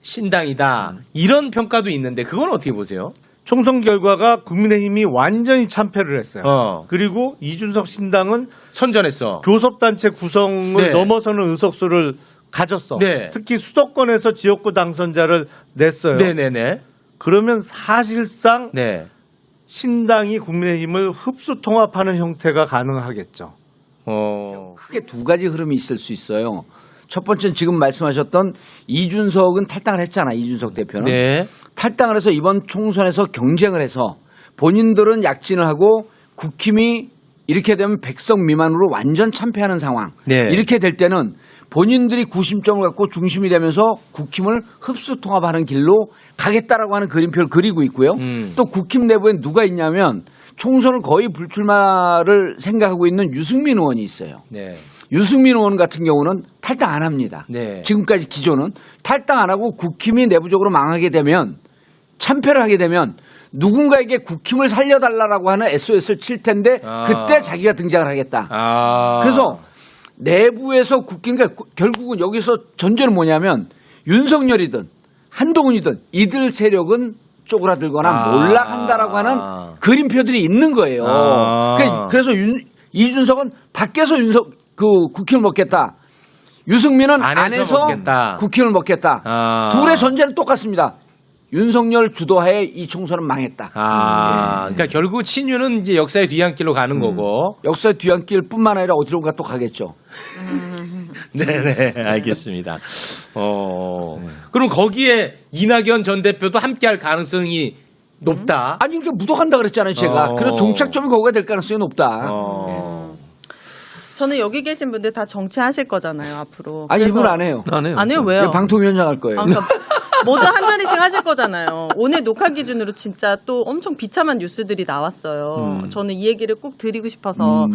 신당이다. 이런 평가도 있는데 그건 어떻게 보세요? 총선 결과가 국민의힘이 완전히 참패를 했어요. 그리고 이준석 신당은 선전했어. 교섭단체 구성을 네. 넘어서는 의석수를 가졌어. 네. 특히 수도권에서 지역구 당선자를 냈어요. 네네네. 그러면 사실상 네. 신당이 국민의힘을 흡수 통합하는 형태가 가능하겠죠. 크게 두 가지 흐름이 있을 수 있어요. 첫 번째는 지금 말씀하셨던 이준석은 탈당을 했잖아. 이준석 대표는. 네. 탈당을 해서 이번 총선에서 경쟁을 해서 본인들은 약진을 하고 국힘이 이렇게 되면 100석 미만으로 완전 참패하는 상황. 네. 이렇게 될 때는 본인들이 구심점을 갖고 중심이 되면서 국힘을 흡수 통합하는 길로 가겠다라고 하는 그림표를 그리고 있고요. 또 국힘 내부에 누가 있냐면 총선을 거의 불출마를 생각하고 있는 유승민 의원이 있어요. 네. 유승민 의원 같은 경우는 탈당 안 합니다. 네. 지금까지 기존은 탈당 안 하고 국힘이 내부적으로 망하게 되면 참패를 하게 되면 누군가에게 국힘을 살려달라고 하는 SOS를 칠 텐데 그때 자기가 등장을 하겠다. 그래서 내부에서 국힘, 그러니까 결국은 여기서 전제는 뭐냐면 윤석열이든 한동훈이든 이들 세력은 쪼그라들거나 몰락한다라고 하는 그림표들이 있는 거예요. 그래서 이준석은 밖에서 국힘을 먹겠다. 유승민은 안에서 먹겠다. 국힘을 먹겠다. 둘의 전제는 똑같습니다. 윤석열 주도하에 이 총선은 망했다. 그러니까 결국 친윤은 이제 역사의 뒤안길로 가는 거고. 역사의 뒤안길뿐만 아니라 어디론가 또 가겠죠. 네네, 알겠습니다. 그럼 거기에 이낙연 전 대표도 함께할 가능성이 높다. 아니 이게 묻어간다 그랬잖아요, 제가. 그래서 종착점이 거기가 될 가능성이 높다. 저는 여기 계신 분들 다 정치하실 거잖아요, 앞으로. 아니 그래서- 이분 안 해요. 안 해요, 왜요? 방통위원장 할 거예요. 그러니까 모두 한 자리씩 하실 거잖아요. 오늘 녹화 기준으로 진짜 또 엄청 비참한 뉴스들이 나왔어요. 저는 이 얘기를 꼭 드리고 싶어서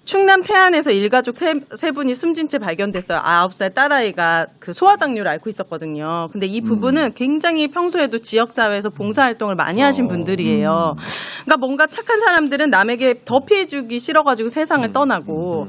충남 패안에서 일가족 세 분이 숨진 채 발견됐어요. 9살 딸아이가 그 소아당뇨를 앓고 있었거든요. 근데 이 부부는 굉장히 평소에도 지역사회에서 봉사활동을 많이 하신 분들이에요. 그러니까 뭔가 착한 사람들은 남에게 더 피해주기 싫어가지고 세상을 떠나고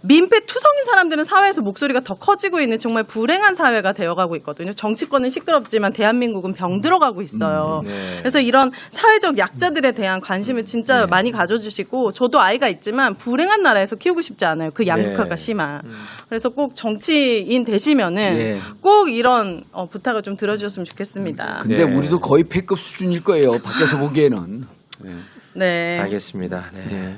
민폐투성인 사람들은 사회에서 목소리가 더 커지고 있는 정말 불행한 사회가 되어가고 있거든요. 정치권은 시끄럽지만 대한민국은 병들어가고 있어요. 그래서 이런 사회적 약자들에 대한 관심을 진짜 많이 가져주시고 저도 아이가 있지만 불행한 나라에서 키우고 싶지 않아요. 그 양육화가 심한. 그래서 꼭 정치인 되시면은 꼭 이런 부탁을 좀 들어주셨으면 좋겠습니다. 근데 우리도 거의 패급 수준일 거예요. 밖에서 보기에는. 네. 알겠습니다. 네.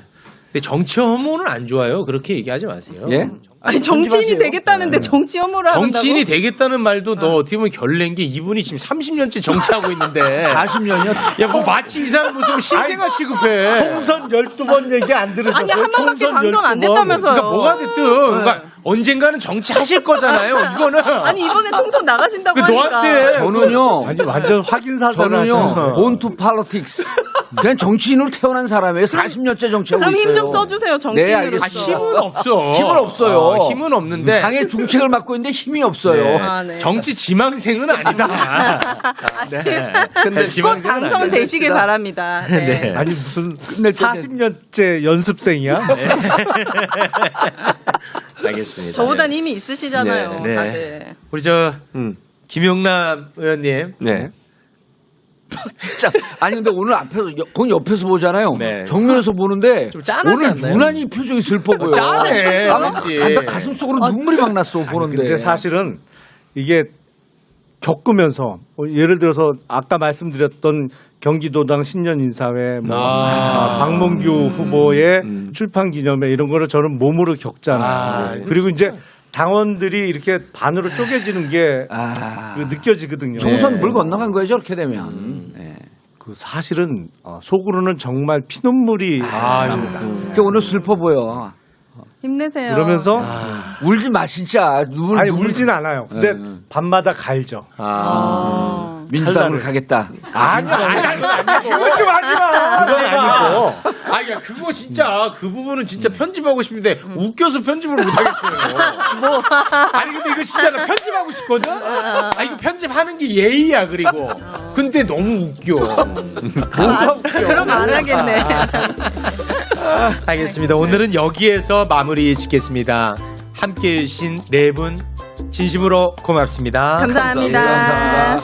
근데 정치 혐오는 안 좋아요. 그렇게 얘기하지 마세요. 예? 아니 정치인이 되겠다는데 정치 혐오를 한다고? 정치인이 되겠다는 말도 너 어떻게 보면 결례인 게 이분이 지금 30년째 정치하고 있는데 40년이요? 야, 뭐 마치 이 사람 무슨 신생아 취급해. 총선 12번 얘기 안 들으셨어요? 아니 한 번밖에 총선 당선 안 12번. 됐다면서요. 그러니까 뭐가 됐든 그러니까 언젠가는 정치 하실 거잖아요. 이거는 아니 이번에 총선 나가신다고 그 하니까. 너한테 저는요. 아니 완전 확인 사살을 하시는 저는요. 본투 팔로틱스. 그냥 정치인으로 태어난 사람이에요. 40년째 정치하고 그럼 있어요. 힘 좀 써주세요 정치인으로서. 알겠습니다. 힘은 없어. 힘은 없어요. 힘은 없는데 당의 중책을 맡고 있는데 힘이 없어요. 네. 아, 네. 정치 지망생은 아니다. 네. 꼭 지망생은 아니다. 당선되시길 바랍니다. 네. 네. 아니 무슨 끝낼 때 40년째 연습생이야? 알겠습니다. 저보단 힘이 있으시잖아요. 네. 다들. 우리 저 김용남 의원님. 네. 진짜. 아니 근데 오늘 앞에서 거기 옆에서 보잖아요. 네. 정면에서 보는데 좀 짠하지 오늘 않나요? 유난히 표정이 슬퍼 보여. 짠해, 왠지. 나 가슴 속으로 눈물이 막 났어 보는데. 근데 사실은 이게 겪으면서 예를 들어서 아까 말씀드렸던 경기도당 신년인사회, 박문규 후보의 출판 기념회 이런 거를 저는 몸으로 겪잖아요. 그리고 이제 당원들이 이렇게 반으로 쪼개지는 게 그 느껴지거든요. 총선 물 건너간 거예요 저렇게 되면. 네. 그 사실은 속으로는 정말 피눈물이 납니다. 오늘 슬퍼 보여. 힘내세요. 그러면서 울지 마 진짜. 아니 울진 않아요. 근데 밤마다 갈죠. 민주당으로 가겠다. 아니, 그거 좀 하지 마. 그건 아니고. 야, 그거 진짜, 그 부분은 진짜 편집하고 싶은데, 웃겨서 편집을 못하겠어요. 아니, 근데 이거 진짜 나 편집하고 싶거든? 이거 편집하는 게 예의야, 그리고. 근데 너무 웃겨. 뭐가 웃겨. 그럼 안 하겠네. 알겠습니다. 오늘은 여기에서 마무리 짓겠습니다. 함께 해주신 네 분, 진심으로 고맙습니다. 감사합니다. 감사합니다.